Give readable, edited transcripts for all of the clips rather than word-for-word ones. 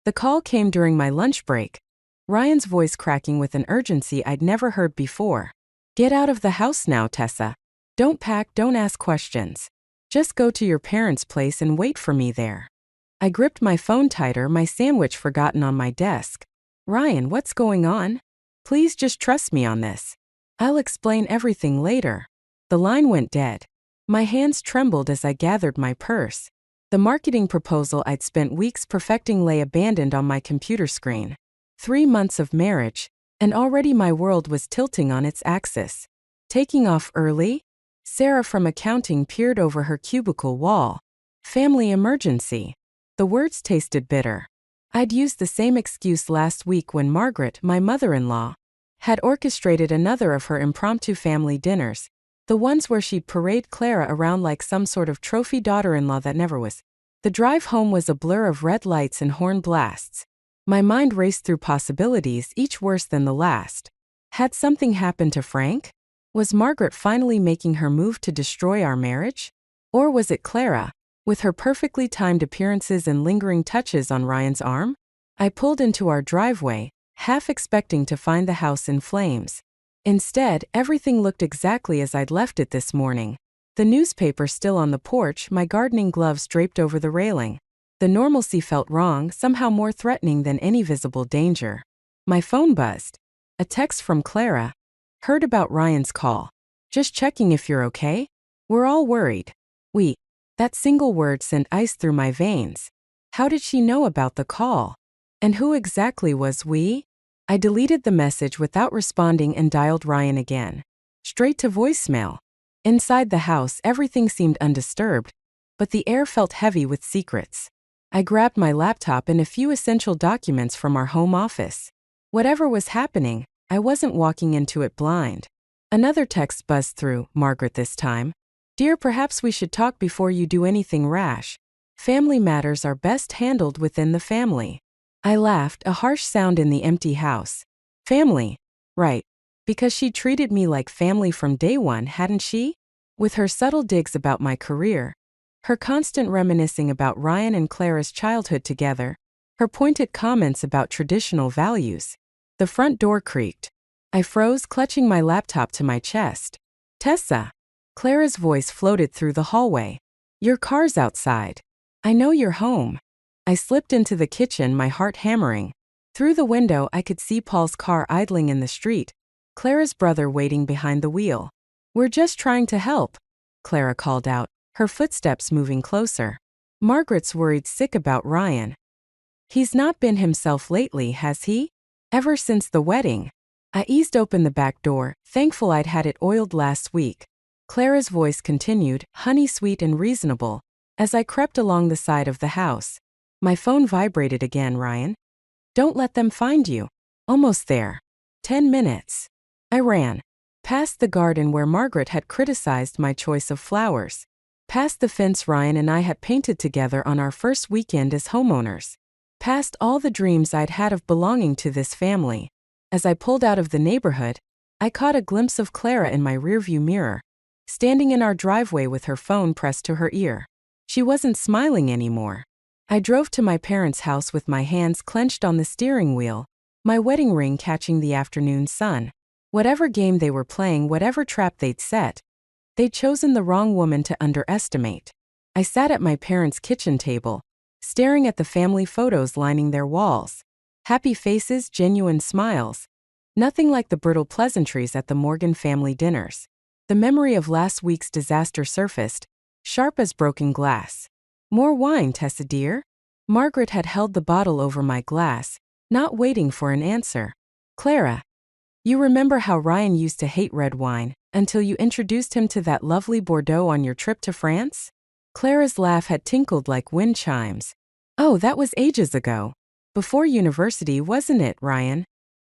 The call came during my lunch break, Ryan's voice cracking with an urgency I'd never heard before. "Get out of the house now, Tessa. Don't pack, don't ask questions. Just go to your parents' place and wait for me there." I gripped my phone tighter, my sandwich forgotten on my desk. "Ryan, what's going on? Please just trust me on this. I'll explain everything later." The line went dead. My hands trembled as I gathered my purse. The marketing proposal I'd spent weeks perfecting lay abandoned on my computer screen. 3 months of marriage, and already my world was tilting on its axis. Taking off early? Sarah from accounting peered over her cubicle wall. Family emergency. The words tasted bitter. I'd used the same excuse last week when Margaret, my mother-in-law, had orchestrated another of her impromptu family dinners, the ones where she'd parade Clara around like some sort of trophy daughter-in-law that never was. The drive home was a blur of red lights and horn blasts. My mind raced through possibilities, each worse than the last. Had something happened to Frank? Was Margaret finally making her move to destroy our marriage? Or was it Clara, with her perfectly timed appearances and lingering touches on Ryan's arm? I pulled into our driveway, half expecting to find the house in flames. Instead, everything looked exactly as I'd left it this morning. The newspaper still on the porch, my gardening gloves draped over the railing. The normalcy felt wrong, somehow more threatening than any visible danger. My phone buzzed. A text from Clara. "Heard about Ryan's call. Just checking if you're okay. We're all worried." We. That single word sent ice through my veins. How did she know about the call? And who exactly was we? I deleted the message without responding and dialed Ryan again. Straight to voicemail. Inside the house, everything seemed undisturbed, but the air felt heavy with secrets. I grabbed my laptop and a few essential documents from our home office. Whatever was happening, I wasn't walking into it blind. Another text buzzed through, Margaret this time. "Dear, perhaps we should talk before you do anything rash. Family matters are best handled within the family." I laughed, a harsh sound in the empty house. Family. Right. Because she treated me like family from day one, hadn't she? With her subtle digs about my career, her constant reminiscing about Ryan and Clara's childhood together, her pointed comments about traditional values. The front door creaked. I froze, clutching my laptop to my chest. "Tessa." Clara's voice floated through the hallway. "Your car's outside. I know you're home." I slipped into the kitchen, my heart hammering. Through the window, I could see Paul's car idling in the street, Clara's brother waiting behind the wheel. "We're just trying to help," Clara called out, her footsteps moving closer. "Margaret's worried sick about Ryan. He's not been himself lately, has he? Ever since the wedding." I eased open the back door, thankful I'd had it oiled last week. Clara's voice continued, honey sweet and reasonable, as I crept along the side of the house. My phone vibrated again. "Ryan? Don't let them find you." "Almost there. 10 minutes. I ran. Past the garden where Margaret had criticized my choice of flowers. Past the fence Ryan and I had painted together on our first weekend as homeowners. Past all the dreams I'd had of belonging to this family. As I pulled out of the neighborhood, I caught a glimpse of Clara in my rearview mirror, standing in our driveway with her phone pressed to her ear. She wasn't smiling anymore. I drove to my parents' house with my hands clenched on the steering wheel, my wedding ring catching the afternoon sun. Whatever game they were playing, whatever trap they'd set, they'd chosen the wrong woman to underestimate. I sat at my parents' kitchen table, staring at the family photos lining their walls. Happy faces, genuine smiles. Nothing like the brittle pleasantries at the Morgan family dinners. The memory of last week's disaster surfaced, sharp as broken glass. "More wine, Tessa dear?" Margaret had held the bottle over my glass, not waiting for an answer. "Clara, you remember how Ryan used to hate red wine, until you introduced him to that lovely Bordeaux on your trip to France?" Clara's laugh had tinkled like wind chimes. "Oh, that was ages ago. Before university, wasn't it, Ryan?"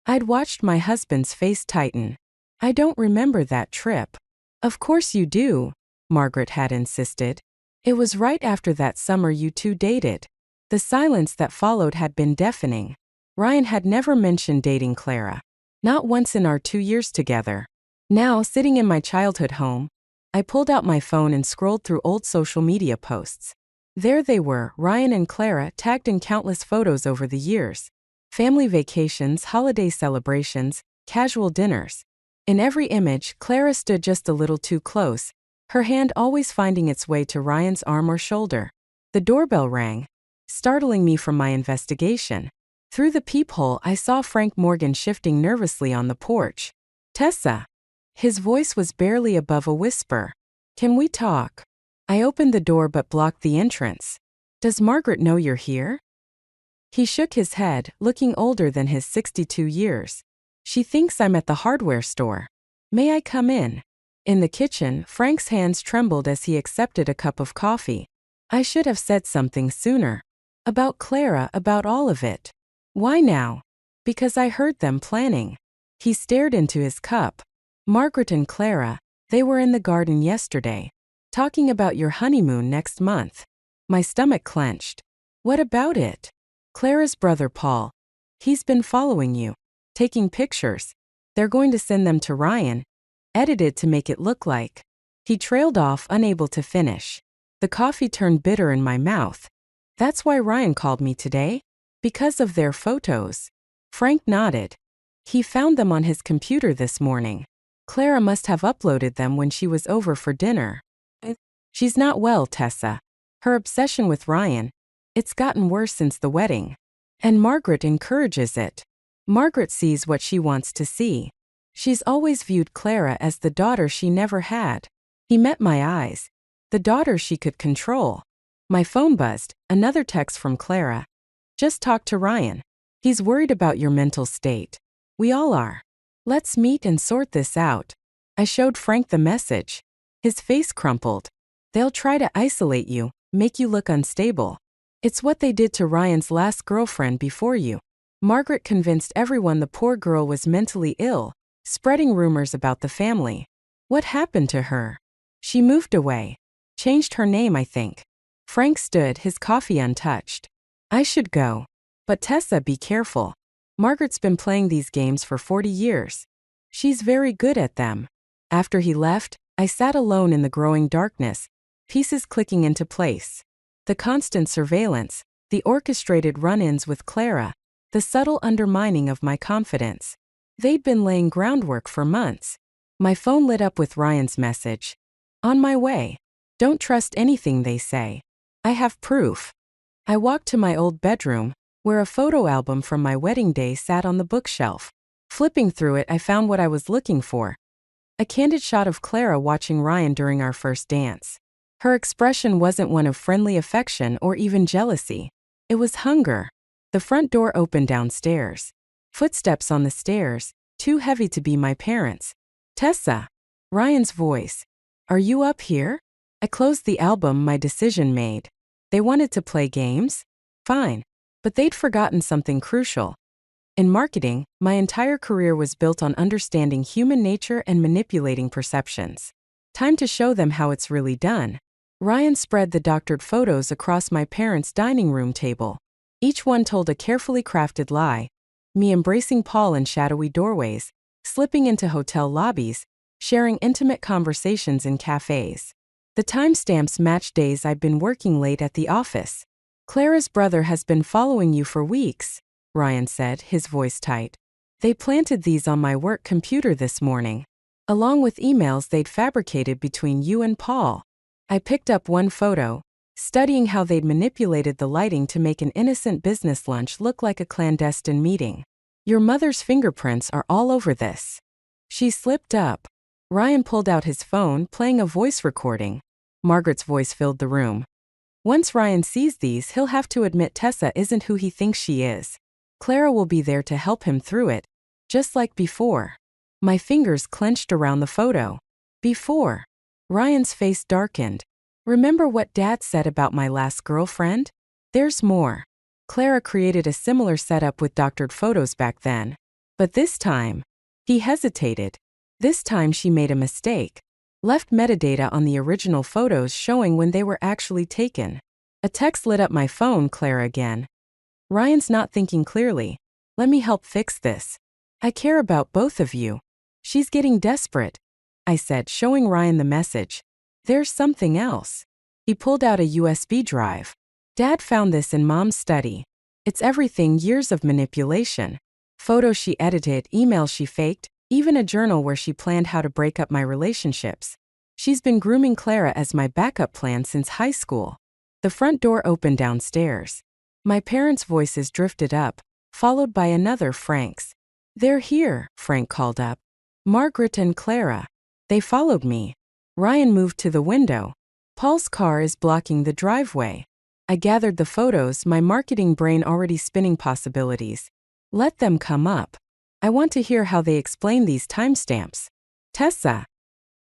I'd watched my husband's face tighten. "I don't remember that trip." "Of course you do," Margaret had insisted. "It was right after that summer you two dated." The silence that followed had been deafening. Ryan had never mentioned dating Clara. Not once in our 2 years together. Now, sitting in my childhood home, I pulled out my phone and scrolled through old social media posts. There they were, Ryan and Clara, tagged in countless photos over the years. Family vacations, holiday celebrations, casual dinners. In every image, Clara stood just a little too close, her hand always finding its way to Ryan's arm or shoulder. The doorbell rang, startling me from my investigation. Through the peephole, I saw Frank Morgan shifting nervously on the porch. "Tessa." His voice was barely above a whisper. "Can we talk?" I opened the door but blocked the entrance. "Does Margaret know you're here?" He shook his head, looking older than his 62 years. "She thinks I'm at the hardware store. May I come in?" In the kitchen, Frank's hands trembled as he accepted a cup of coffee. I should have said something sooner. About Clara, about all of it. "Why now?" "Because I heard them planning." He stared into his cup. "Margaret and Clara, they were in the garden yesterday, talking about your honeymoon next month." My stomach clenched. "What about it?" "Clara's brother Paul. He's been following you, taking pictures. They're going to send them to Ryan, edited to make it look like." He trailed off, unable to finish. The coffee turned bitter in my mouth. "That's why Ryan called me today? Because of their photos?" Frank nodded. "He found them on his computer this morning. Clara must have uploaded them when she was over for dinner." "She's not well, Tessa. Her obsession with Ryan. It's gotten worse since the wedding. And Margaret encourages it. Margaret sees what she wants to see. She's always viewed Clara as the daughter she never had." He met my eyes. The daughter she could control. My phone buzzed, another text from Clara. "Just talk to Ryan. He's worried about your mental state. We all are. Let's meet and sort this out." I showed Frank the message. His face crumpled. "They'll try to isolate you, make you look unstable. It's what they did to Ryan's last girlfriend before you. Margaret convinced everyone the poor girl was mentally ill, spreading rumors about the family. What happened to her? She moved away. Changed her name, I think." Frank stood, his coffee untouched. "I should go. But Tessa, be careful. Margaret's been playing these games for 40 years. She's very good at them." After he left, I sat alone in the growing darkness, pieces clicking into place. The constant surveillance, the orchestrated run-ins with Clara, the subtle undermining of my confidence. They'd been laying groundwork for months. My phone lit up with Ryan's message. "On my way. Don't trust anything they say. I have proof." I walked to my old bedroom, where a photo album from my wedding day sat on the bookshelf. Flipping through it, I found what I was looking for. A candid shot of Clara watching Ryan during our first dance. Her expression wasn't one of friendly affection or even jealousy. It was hunger. The front door opened downstairs. Footsteps on the stairs, too heavy to be my parents. "Tessa." Ryan's voice. "Are you up here?" I closed the album, my decision made. They wanted to play games? Fine. But they'd forgotten something crucial. In marketing, my entire career was built on understanding human nature and manipulating perceptions. Time to show them how it's really done. Ryan spread the doctored photos across my parents' dining room table. Each one told a carefully crafted lie. Me embracing Paul in shadowy doorways, slipping into hotel lobbies, sharing intimate conversations in cafes. The timestamps matched days I'd been working late at the office. "Clara's brother has been following you for weeks," Ryan said, his voice tight. "They planted these on my work computer this morning, along with emails they'd fabricated between you and Paul." I picked up one photo, studying how they'd manipulated the lighting to make an innocent business lunch look like a clandestine meeting. "Your mother's fingerprints are all over this." She slipped up. Ryan pulled out his phone, playing a voice recording. Margaret's voice filled the room. "Once Ryan sees these, he'll have to admit Tessa isn't who he thinks she is. Clara will be there to help him through it, just like before." My fingers clenched around the photo. Before. Ryan's face darkened. "Remember what Dad said about my last girlfriend? There's more. Clara created a similar setup with doctored photos back then. But this time..." He hesitated. "This time she made a mistake. Left metadata on the original photos showing when they were actually taken." A text lit up my phone, Clara again. "Ryan's not thinking clearly. Let me help fix this. I care about both of you." "She's getting desperate," I said, showing Ryan the message. "There's something else." He pulled out a USB drive. Dad found this in Mom's study. It's everything, years of manipulation. Photos she edited, emails she faked, even a journal where she planned how to break up my relationships. She's been grooming Clara as my backup plan since high school. The front door opened downstairs. My parents' voices drifted up, followed by another Frank's. "They're here," Frank called up. "Margaret and Clara." They followed me. Ryan moved to the window. "Paul's car is blocking the driveway." I gathered the photos, my marketing brain already spinning possibilities. "Let them come up. I want to hear how they explain these timestamps." "Tessa."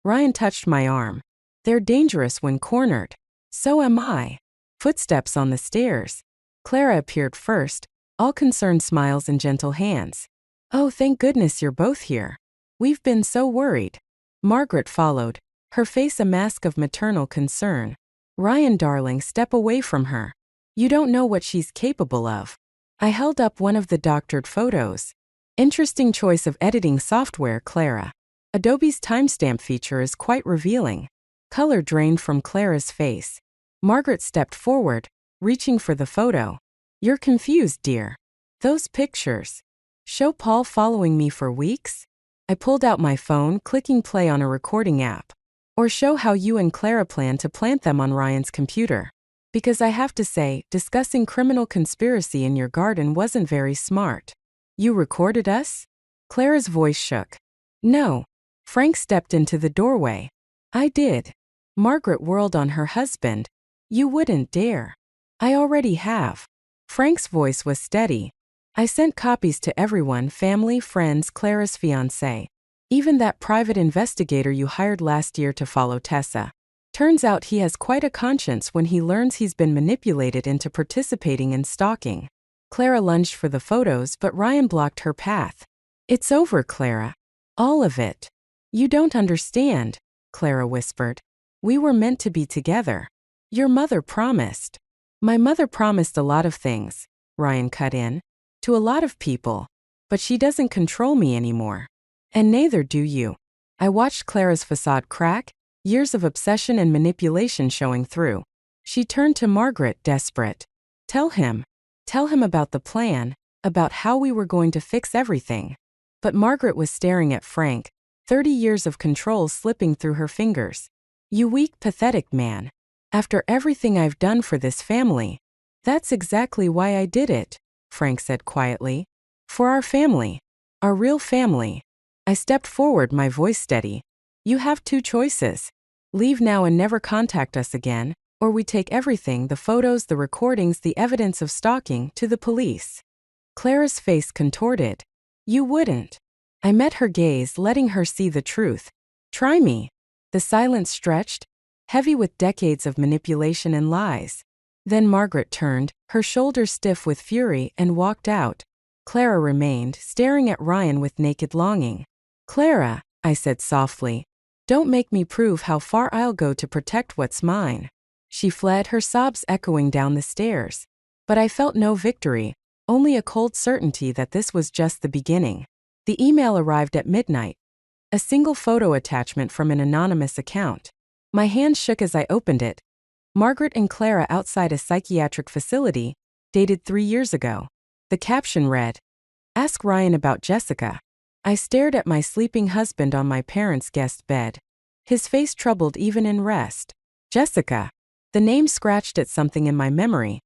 Ryan touched my arm. "They're dangerous when cornered." "So am I." Footsteps on the stairs. Clara appeared first, all concerned smiles and gentle hands. "Oh, thank goodness you're both here. We've been so worried." Margaret followed, her face a mask of maternal concern. "Ryan, darling, step away from her. You don't know what she's capable of." I held up one of the doctored photos. "Interesting choice of editing software, Clara. Adobe's timestamp feature is quite revealing." Color drained from Clara's face. Margaret stepped forward, reaching for the photo. "You're confused, dear. Those pictures show Paul following me for weeks?" I pulled out my phone, clicking play on a recording app. "Or show how you and Clara plan to plant them on Ryan's computer. Because I have to say, discussing criminal conspiracy in your garden wasn't very smart." "You recorded us?" Clara's voice shook. "No." Frank stepped into the doorway. "I did." Margaret whirled on her husband. "You wouldn't dare." "I already have." Frank's voice was steady. "I sent copies to everyone, family, friends, Clara's fiancé. Even that private investigator you hired last year to follow Tessa. Turns out he has quite a conscience when he learns he's been manipulated into participating in stalking." Clara lunged for the photos, but Ryan blocked her path. "It's over, Clara. All of it." "You don't understand," Clara whispered. "We were meant to be together. Your mother promised." "My mother promised a lot of things," Ryan cut in. "To a lot of people. But she doesn't control me anymore. And neither do you." I watched Clara's facade crack, years of obsession and manipulation showing through. She turned to Margaret, desperate. Tell him about the plan, about how we were going to fix everything." But Margaret was staring at Frank, 30 years of control slipping through her fingers. "You weak, pathetic man. After everything I've done for this family." "That's exactly why I did it," Frank said quietly. "For our family. Our real family." I stepped forward, my voice steady. "You have two choices. Leave now and never contact us again, or we take everything, the photos, the recordings, the evidence of stalking, to the police." Clara's face contorted. "You wouldn't." I met her gaze, letting her see the truth. "Try me." The silence stretched, heavy with decades of manipulation and lies. Then Margaret turned, her shoulders stiff with fury, and walked out. Clara remained, staring at Ryan with naked longing. "Clara," I said softly, "don't make me prove how far I'll go to protect what's mine." She fled, her sobs echoing down the stairs. But I felt no victory, only a cold certainty that this was just the beginning. The email arrived at midnight. A single photo attachment from an anonymous account. My hand shook as I opened it. Margaret and Clara outside a psychiatric facility, dated 3 years ago. The caption read, "Ask Ryan about Jessica." I stared at my sleeping husband on my parents' guest bed. His face troubled even in rest. Jessica. The name scratched at something in my memory.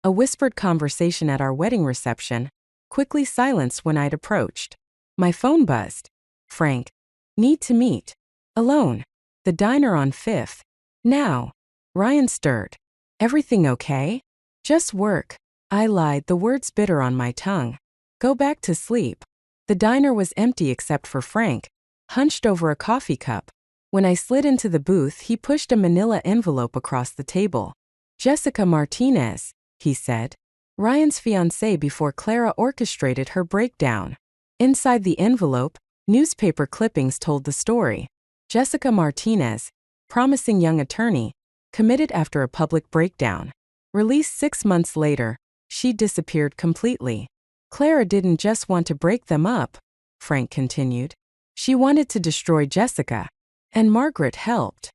A whispered conversation at our wedding reception, quickly silenced when I'd approached. My phone buzzed. "Frank. Need to meet. Alone. The diner on 5th. Now." Ryan stirred. "Everything okay?" "Just work." I lied, the words bitter on my tongue. "Go back to sleep." The diner was empty except for Frank, hunched over a coffee cup. When I slid into the booth, he pushed a manila envelope across the table. "Jessica Martinez," he said. Ryan's fiancée before Clara orchestrated her breakdown. Inside the envelope, newspaper clippings told the story. Jessica Martinez, promising young attorney, committed after a public breakdown. Released 6 months later, she disappeared completely. Clara didn't just want to break them up, Frank continued. She wanted to destroy Jessica. And Margaret helped.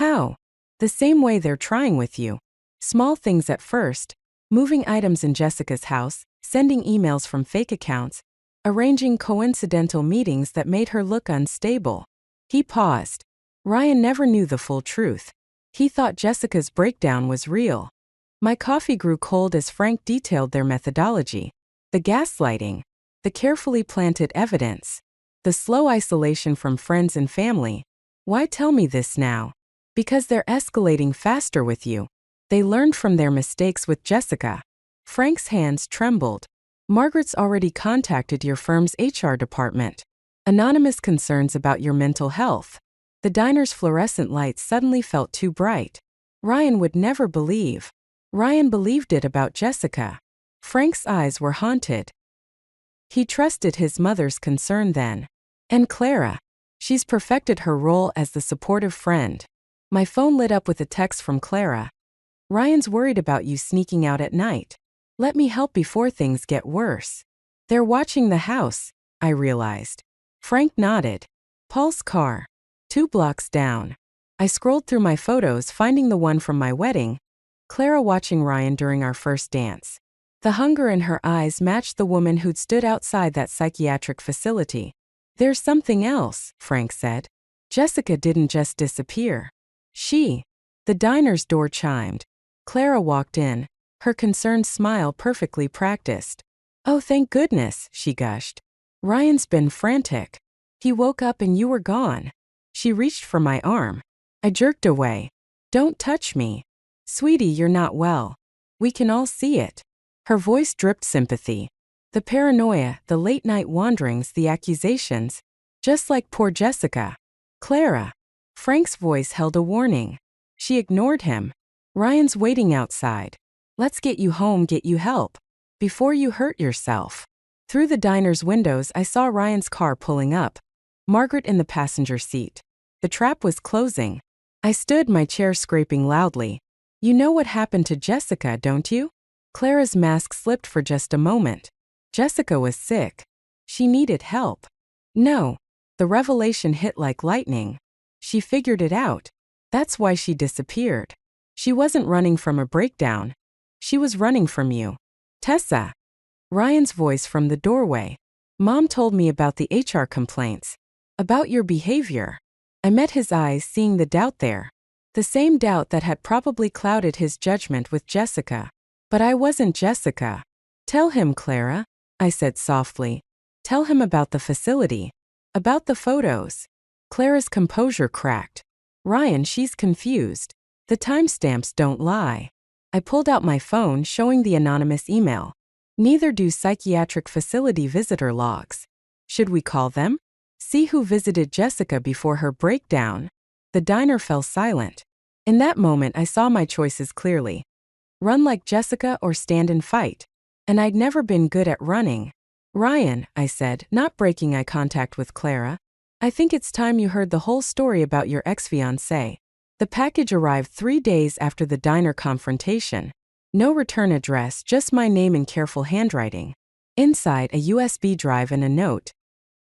How? The same way they're trying with you. Small things at first, moving items in Jessica's house, sending emails from fake accounts, arranging coincidental meetings that made her look unstable. He paused. Ryan never knew the full truth. He thought Jessica's breakdown was real. My coffee grew cold as Frank detailed their methodology. The gaslighting, the carefully planted evidence, the slow isolation from friends and family. Why tell me this now? Because they're escalating faster with you. They learned from their mistakes with Jessica. Frank's hands trembled. Margaret's already contacted your firm's HR department. Anonymous concerns about your mental health. The diner's fluorescent lights suddenly felt too bright. Ryan would never believe. Ryan believed it about Jessica. Frank's eyes were haunted. He trusted his mother's concern then. And Clara. She's perfected her role as the supportive friend. My phone lit up with a text from Clara. Ryan's worried about you sneaking out at night. Let me help before things get worse. They're watching the house, I realized. Frank nodded. Paul's car. 2 blocks down. I scrolled through my photos, finding the one from my wedding. Clara watching Ryan during our first dance. The hunger in her eyes matched the woman who'd stood outside that psychiatric facility. There's something else, Frank said. Jessica didn't just disappear. The diner's door chimed. Clara walked in, her concerned smile perfectly practiced. Oh, thank goodness, she gushed. Ryan's been frantic. He woke up and you were gone. She reached for my arm. I jerked away. Don't touch me. Sweetie, you're not well. We can all see it. Her voice dripped sympathy. The paranoia, the late-night wanderings, the accusations. Just like poor Jessica. Clara. Frank's voice held a warning. She ignored him. Ryan's waiting outside. Let's get you home, get you help. Before you hurt yourself. Through the diner's windows, I saw Ryan's car pulling up. Margaret in the passenger seat. The trap was closing. I stood, my chair scraping loudly. You know what happened to Jessica, don't you? Clara's mask slipped for just a moment. Jessica was sick. She needed help. No. The revelation hit like lightning. She figured it out. That's why she disappeared. She wasn't running from a breakdown. She was running from you. Tessa. Ryan's voice from the doorway. Mom told me about the HR complaints. About your behavior. I met his eyes, seeing the doubt there. The same doubt that had probably clouded his judgment with Jessica. But I wasn't Jessica. Tell him, Clara, I said softly. Tell him about the facility. About the photos. Clara's composure cracked. Ryan, she's confused. The timestamps don't lie. I pulled out my phone, showing the anonymous email. Neither do psychiatric facility visitor logs. Should we call them? See who visited Jessica before her breakdown? The diner fell silent. In that moment, I saw my choices clearly. Run like Jessica or stand and fight. And I'd never been good at running. Ryan, I said, not breaking eye contact with Clara. I think it's time you heard the whole story about your ex-fiancé. The package arrived 3 days after the diner confrontation. No return address, just my name in careful handwriting. Inside, a USB drive and a note.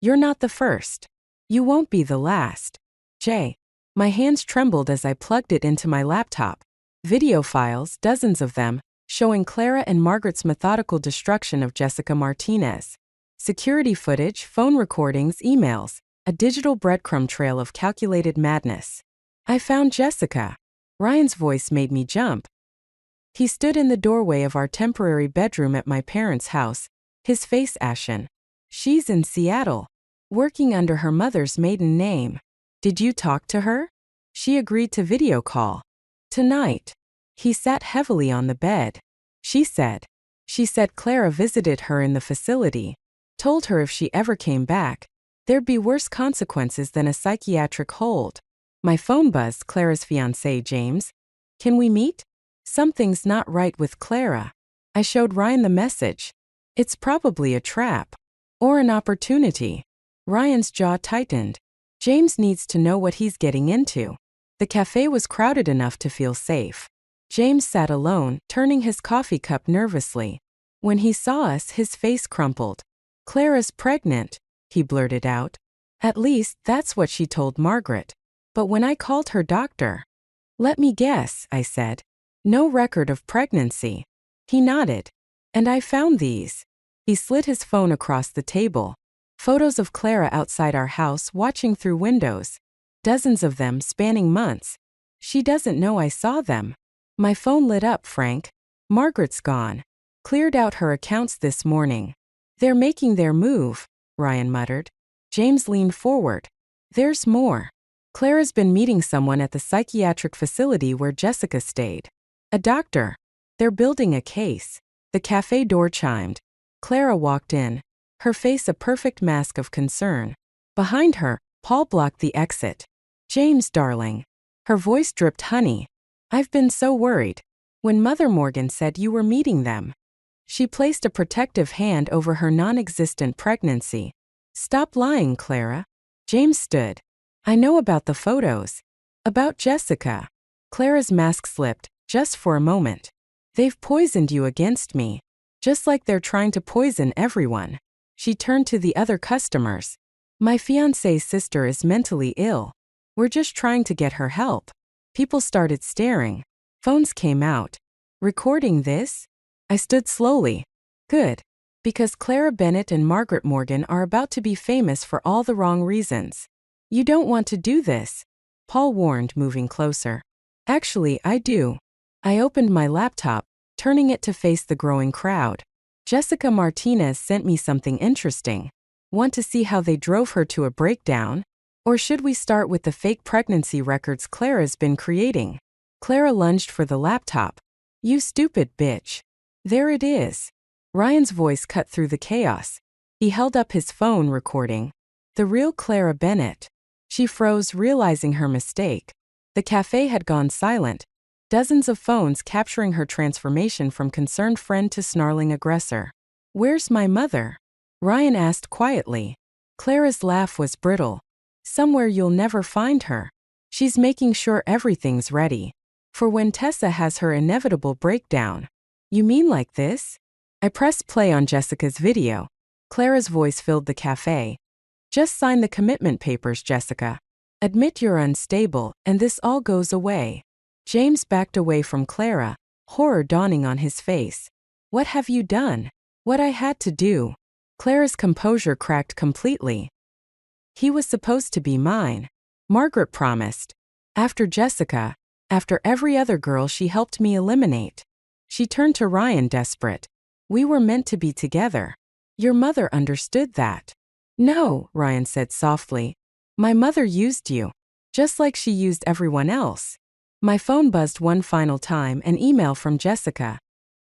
You're not the first. You won't be the last. J. My hands trembled as I plugged it into my laptop. Video files, dozens of them, showing Clara and Margaret's methodical destruction of Jessica Martinez. Security footage, phone recordings, emails, a digital breadcrumb trail of calculated madness. I found Jessica. Ryan's voice made me jump. He stood in the doorway of our temporary bedroom at my parents' house, his face ashen. She's in Seattle, working under her mother's maiden name. Did you talk to her? She agreed to video call. Tonight. He sat heavily on the bed. She said Clara visited her in the facility, told her if she ever came back, there'd be worse consequences than a psychiatric hold. My phone buzzed. Clara's fiancé, James. Can we meet? Something's not right with Clara. I showed Ryan the message. It's probably a trap. Or an opportunity. Ryan's jaw tightened. James needs to know what he's getting into. The cafe was crowded enough to feel safe. James sat alone, turning his coffee cup nervously. When he saw us, his face crumpled. Clara's pregnant, he blurted out. At least, that's what she told Margaret. But when I called her doctor, Let me guess, I said. No record of pregnancy. He nodded. And I found these. He slid his phone across the table. Photos of Clara outside our house watching through windows. Dozens of them spanning months. She doesn't know I saw them. My phone lit up, Frank. Margaret's gone. Cleared out her accounts this morning. They're making their move, Ryan muttered. James leaned forward. There's more. Clara's been meeting someone at the psychiatric facility where Jessica stayed. A doctor. They're building a case. The cafe door chimed. Clara walked in, her face a perfect mask of concern. Behind her, Paul blocked the exit. James, darling. Her voice dripped honey. I've been so worried. When Mother Morgan said you were meeting them. She placed a protective hand over her non-existent pregnancy. Stop lying, Clara. James stood. I know about the photos. About Jessica. Clara's mask slipped, just for a moment. They've poisoned you against me. Just like they're trying to poison everyone. She turned to the other customers. My fiancé's sister is mentally ill. We're just trying to get her help. People started staring. Phones came out. Recording this? I stood slowly. Good. Because Clara Bennett and Margaret Morgan are about to be famous for all the wrong reasons. You don't want to do this, Paul warned, moving closer. Actually, I do. I opened my laptop, turning it to face the growing crowd. Jessica Martinez sent me something interesting. Want to see how they drove her to a breakdown? Or should we start with the fake pregnancy records Clara's been creating? Clara lunged for the laptop. You stupid bitch. There it is. Ryan's voice cut through the chaos. He held up his phone, recording. The real Clara Bennett. She froze, realizing her mistake. The cafe had gone silent. Dozens of phones capturing her transformation from concerned friend to snarling aggressor. Where's my mother? Ryan asked quietly. Clara's laugh was brittle. Somewhere you'll never find her. She's making sure everything's ready. For when Tessa has her inevitable breakdown. You mean like this? I pressed play on Jessica's video. Clara's voice filled the cafe. Just sign the commitment papers, Jessica. Admit you're unstable, and this all goes away. James backed away from Clara, horror dawning on his face. What have you done? What I had to do. Clara's composure cracked completely. He was supposed to be mine. Margaret promised. After Jessica, after every other girl she helped me eliminate. She turned to Ryan, desperate. We were meant to be together. Your mother understood that. No, Ryan said softly. My mother used you. Just like she used everyone else. My phone buzzed one final time, an email from Jessica.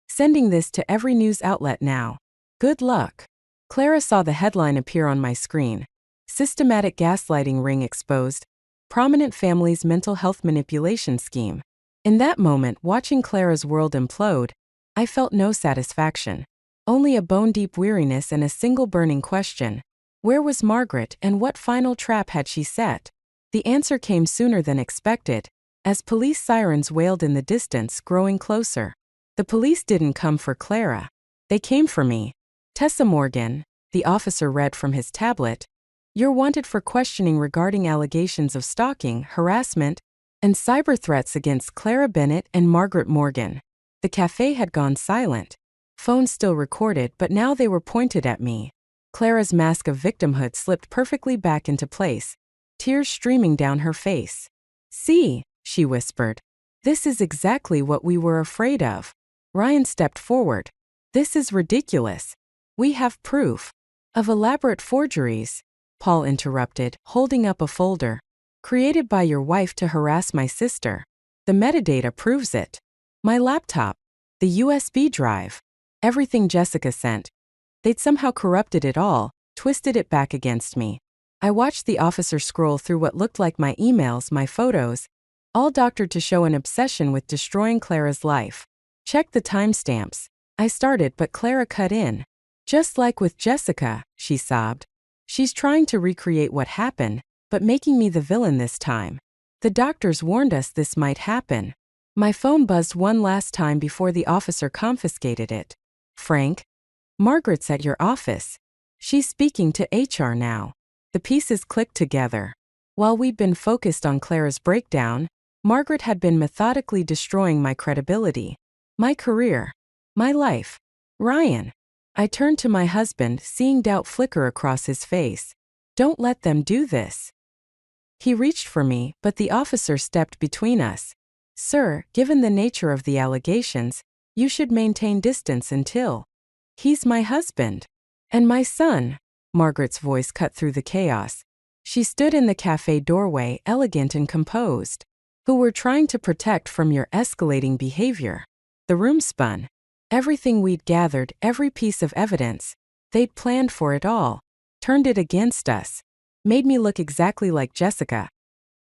Sending this to every news outlet now. Good luck. Clara saw the headline appear on my screen. Systematic gaslighting ring exposed. Prominent family's mental health manipulation scheme. In that moment, watching Clara's world implode, I felt no satisfaction. Only a bone-deep weariness and a single burning question. Where was Margaret, and what final trap had she set? The answer came sooner than expected, as police sirens wailed in the distance, growing closer. The police didn't come for Clara. They came for me. Tessa Morgan, the officer read from his tablet. You're wanted for questioning regarding allegations of stalking, harassment, and cyber threats against Clara Bennett and Margaret Morgan. The cafe had gone silent. Phones still recorded, but now they were pointed at me. Clara's mask of victimhood slipped perfectly back into place, tears streaming down her face. See, she whispered. This is exactly what we were afraid of. Ryan stepped forward. This is ridiculous. We have proof. Of elaborate forgeries, Paul interrupted, holding up a folder. Created by your wife to harass my sister. The metadata proves it. My laptop. The USB drive. Everything Jessica sent. They'd somehow corrupted it all, twisted it back against me. I watched the officer scroll through what looked like my emails, my photos, all doctored to show an obsession with destroying Clara's life. Check the timestamps. I started, but Clara cut in. Just like with Jessica, she sobbed. She's trying to recreate what happened, but making me the villain this time. The doctors warned us this might happen. My phone buzzed one last time before the officer confiscated it. Frank? Margaret's at your office. She's speaking to HR now. The pieces clicked together. While we'd been focused on Clara's breakdown, Margaret had been methodically destroying my credibility, my career, my life. Ryan. I turned to my husband, seeing doubt flicker across his face. Don't let them do this. He reached for me, but the officer stepped between us. Sir, given the nature of the allegations, you should maintain distance until. He's my husband. And my son. Margaret's voice cut through the chaos. She stood in the cafe doorway, elegant and composed. Who were trying to protect from your escalating behavior. The room spun. Everything we'd gathered, every piece of evidence, they'd planned for it all, turned it against us, made me look exactly like Jessica.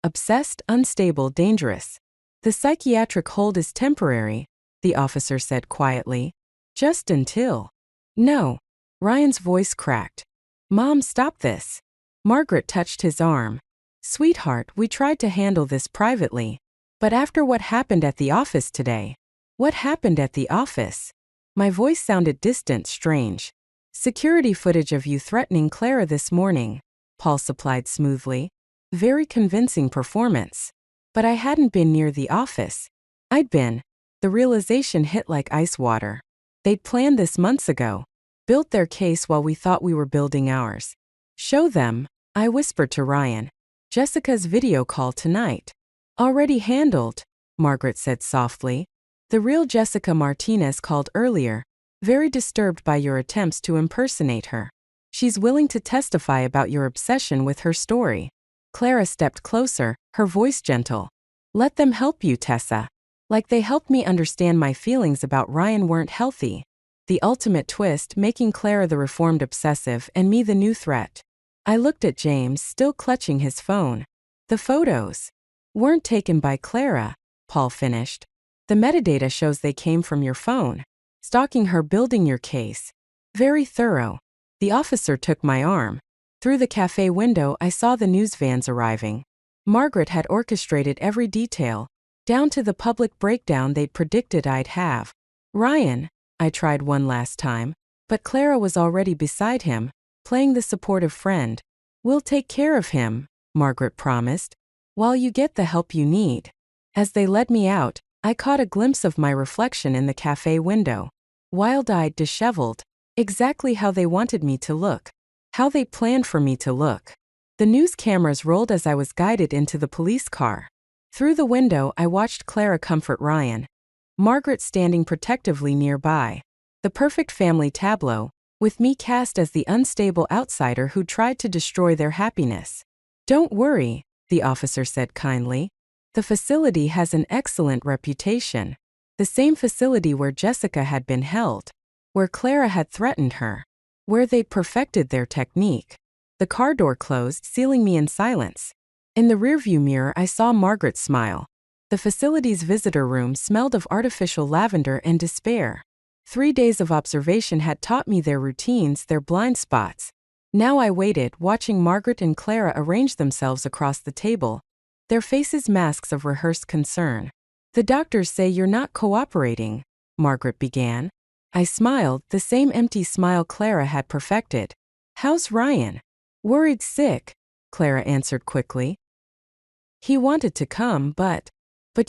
Obsessed, unstable, dangerous. The psychiatric hold is temporary, the officer said quietly. Just until. No. Ryan's voice cracked. Mom, stop this. Margaret touched his arm. Sweetheart, we tried to handle this privately. But after what happened at the office today. What happened at the office? My voice sounded distant, strange. Security footage of you threatening Clara this morning, Paul supplied smoothly. Very convincing performance. But I hadn't been near the office. I'd been. The realization hit like ice water. They'd planned this months ago. Built their case while we thought we were building ours. Show them, I whispered to Ryan. Jessica's video call tonight. Already handled, Margaret said softly. The real Jessica Martinez called earlier, very disturbed by your attempts to impersonate her. She's willing to testify about your obsession with her story. Clara stepped closer, her voice gentle. Let them help you, Tessa. Like they helped me understand my feelings about Ryan weren't healthy. The ultimate twist, making Clara the reformed obsessive and me the new threat. I looked at James, still clutching his phone. The photos weren't taken by Clara, Paul finished. The metadata shows they came from your phone. Stalking her, building your case. Very thorough. The officer took my arm. Through the cafe window, I saw the news vans arriving. Margaret had orchestrated every detail, down to the public breakdown they'd predicted I'd have. Ryan, I tried one last time, but Clara was already beside him, playing the supportive friend. We'll take care of him, Margaret promised, while you get the help you need. As they led me out, I caught a glimpse of my reflection in the cafe window. Wild-eyed, disheveled, exactly how they wanted me to look. How they planned for me to look. The news cameras rolled as I was guided into the police car. Through the window, I watched Clara comfort Ryan. Margaret standing protectively nearby. The perfect family tableau, with me cast as the unstable outsider who tried to destroy their happiness. Don't worry, the officer said kindly. The facility has an excellent reputation. The same facility where Jessica had been held. Where Clara had threatened her. Where they'd perfected their technique. The car door closed, sealing me in silence. In the rearview mirror, I saw Margaret smile. The facility's visitor room smelled of artificial lavender and despair. 3 days of observation had taught me their routines, their blind spots. Now I waited, watching Margaret and Clara arrange themselves across the table. Their faces masks of rehearsed concern. The doctors say you're not cooperating, Margaret began. I smiled, the same empty smile Clara had perfected. How's Ryan? Worried sick, Clara answered quickly. He wanted to come, but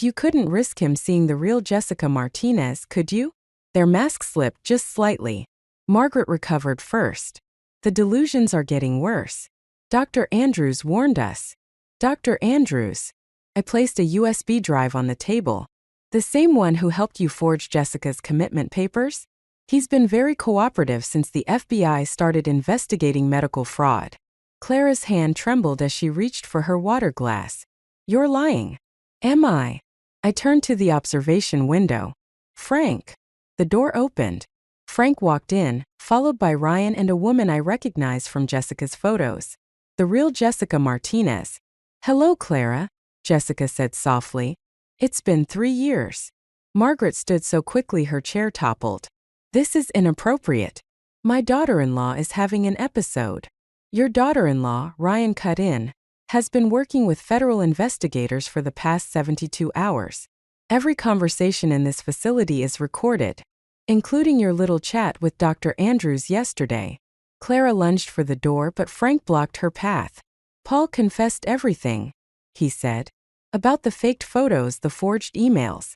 you couldn't risk him seeing the real Jessica Martinez, could you? Their mask slipped just slightly. Margaret recovered first. The delusions are getting worse. Dr. Andrews warned us. Dr. Andrews. I placed a USB drive on the table. The same one who helped you forge Jessica's commitment papers? He's been very cooperative since the FBI started investigating medical fraud. Clara's hand trembled as she reached for her water glass. You're lying. Am I? I turned to the observation window. Frank. The door opened. Frank walked in, followed by Ryan and a woman I recognized from Jessica's photos. The real Jessica Martinez. Hello, Clara, Jessica said softly. It's been 3 years. Margaret stood so quickly her chair toppled. This is inappropriate. My daughter-in-law is having an episode. Your daughter-in-law, Ryan cut in, has been working with federal investigators for the past 72 hours. Every conversation in this facility is recorded, including your little chat with Dr. Andrews yesterday. Clara lunged for the door, but Frank blocked her path. Paul confessed everything, he said. About the faked photos, the forged emails.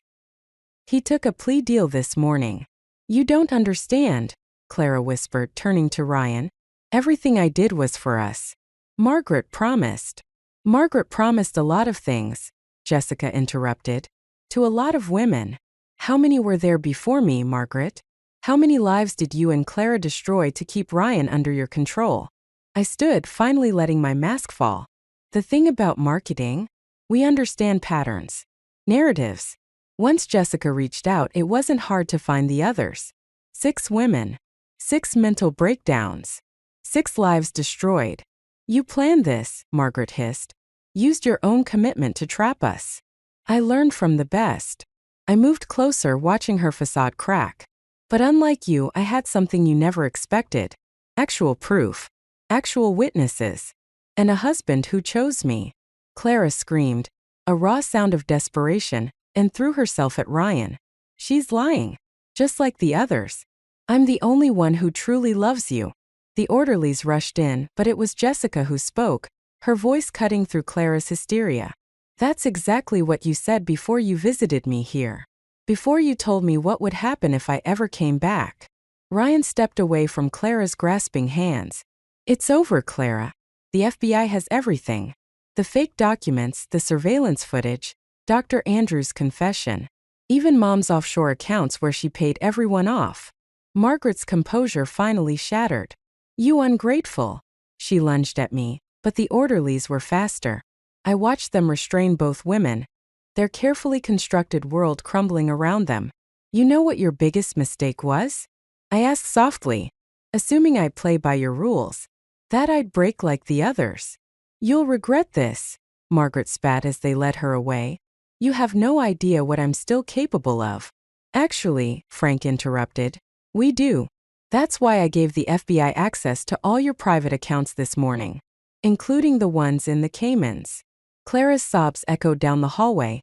He took a plea deal this morning. You don't understand, Clara whispered, turning to Ryan. Everything I did was for us. Margaret promised. Margaret promised a lot of things, Jessica interrupted. To a lot of women. How many were there before me, Margaret? How many lives did you and Clara destroy to keep Ryan under your control? I stood, finally letting my mask fall. The thing about marketing? We understand patterns. Narratives. Once Jessica reached out, it wasn't hard to find the others. 6 women. 6 mental breakdowns. 6 lives destroyed. You planned this, Margaret hissed. Used your own commitment to trap us. I learned from the best. I moved closer, watching her facade crack. But unlike you, I had something you never expected. Actual proof. Actual witnesses. And a husband who chose me. Clara screamed, a raw sound of desperation, and threw herself at Ryan. She's lying. Just like the others. I'm the only one who truly loves you. The orderlies rushed in, but it was Jessica who spoke, her voice cutting through Clara's hysteria. That's exactly what you said before you visited me here. Before you told me what would happen if I ever came back. Ryan stepped away from Clara's grasping hands. It's over, Clara. The FBI has everything. The fake documents, the surveillance footage, Dr. Andrews' confession. Even Mom's offshore accounts where she paid everyone off. Margaret's composure finally shattered. You ungrateful. She lunged at me, but the orderlies were faster. I watched them restrain both women, their carefully constructed world crumbling around them. You know what your biggest mistake was? I asked softly, assuming I'd play by your rules. That I'd break like the others. You'll regret this, Margaret spat as they led her away. You have no idea what I'm still capable of. Actually, Frank interrupted, we do. That's why I gave the FBI access to all your private accounts this morning, including the ones in the Caymans. Clara's sobs echoed down the hallway.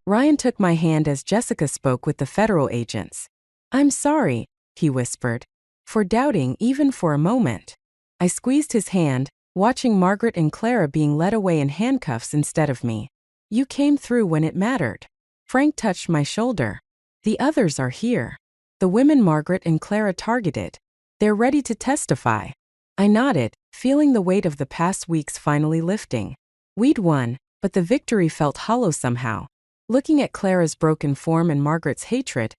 Ryan took my hand as Jessica spoke with the federal agents. I'm sorry, he whispered, for doubting even for a moment. I squeezed his hand, watching Margaret and Clara being led away in handcuffs instead of me. You came through when it mattered. Frank touched my shoulder. The others are here. The women Margaret and Clara targeted. They're ready to testify. I nodded, feeling the weight of the past weeks finally lifting. We'd won, but the victory felt hollow somehow. Looking at Clara's broken form and Margaret's hatred,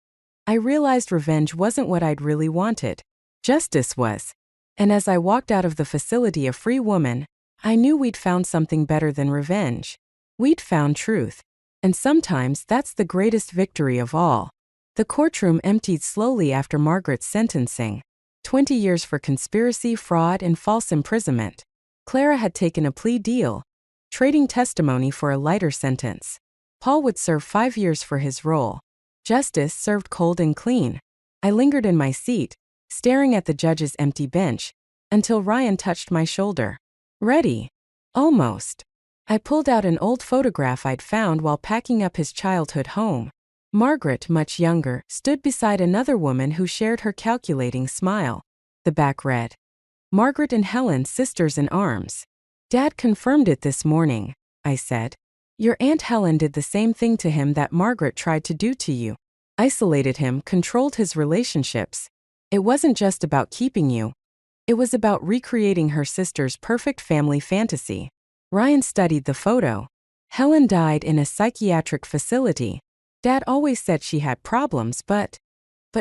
I realized revenge wasn't what I'd really wanted. Justice was. And as I walked out of the facility a free woman, I knew we'd found something better than revenge. We'd found truth. And sometimes that's the greatest victory of all. The courtroom emptied slowly after Margaret's sentencing. 20 years for conspiracy, fraud, and false imprisonment. Clara had taken a plea deal, trading testimony for a lighter sentence. Paul would serve 5 years for his role. Justice served cold and clean. I lingered in my seat, staring at the judge's empty bench, until Ryan touched my shoulder. Ready? Almost. I pulled out an old photograph I'd found while packing up his childhood home. Margaret, much younger, stood beside another woman who shared her calculating smile. The back read, Margaret and Helen, sisters in arms. Dad confirmed it this morning, I said. Your Aunt Helen did the same thing to him that Margaret tried to do to you. Isolated him, controlled his relationships. It wasn't just about keeping you. It was about recreating her sister's perfect family fantasy. Ryan studied the photo. Helen died in a psychiatric facility. Dad always said she had problems, but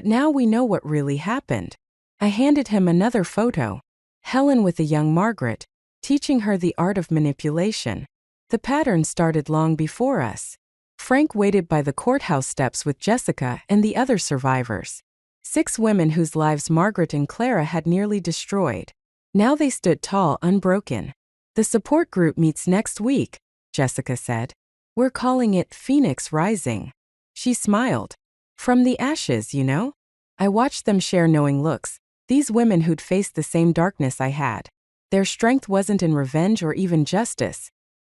now we know what really happened. I handed him another photo. Helen with a young Margaret, teaching her the art of manipulation. The pattern started long before us. Frank waited by the courthouse steps with Jessica and the other survivors. 6 women whose lives Margaret and Clara had nearly destroyed. Now they stood tall, unbroken. The support group meets next week, Jessica said. We're calling it Phoenix Rising. She smiled. From the ashes, you know? I watched them share knowing looks, these women who'd faced the same darkness I had. Their strength wasn't in revenge or even justice.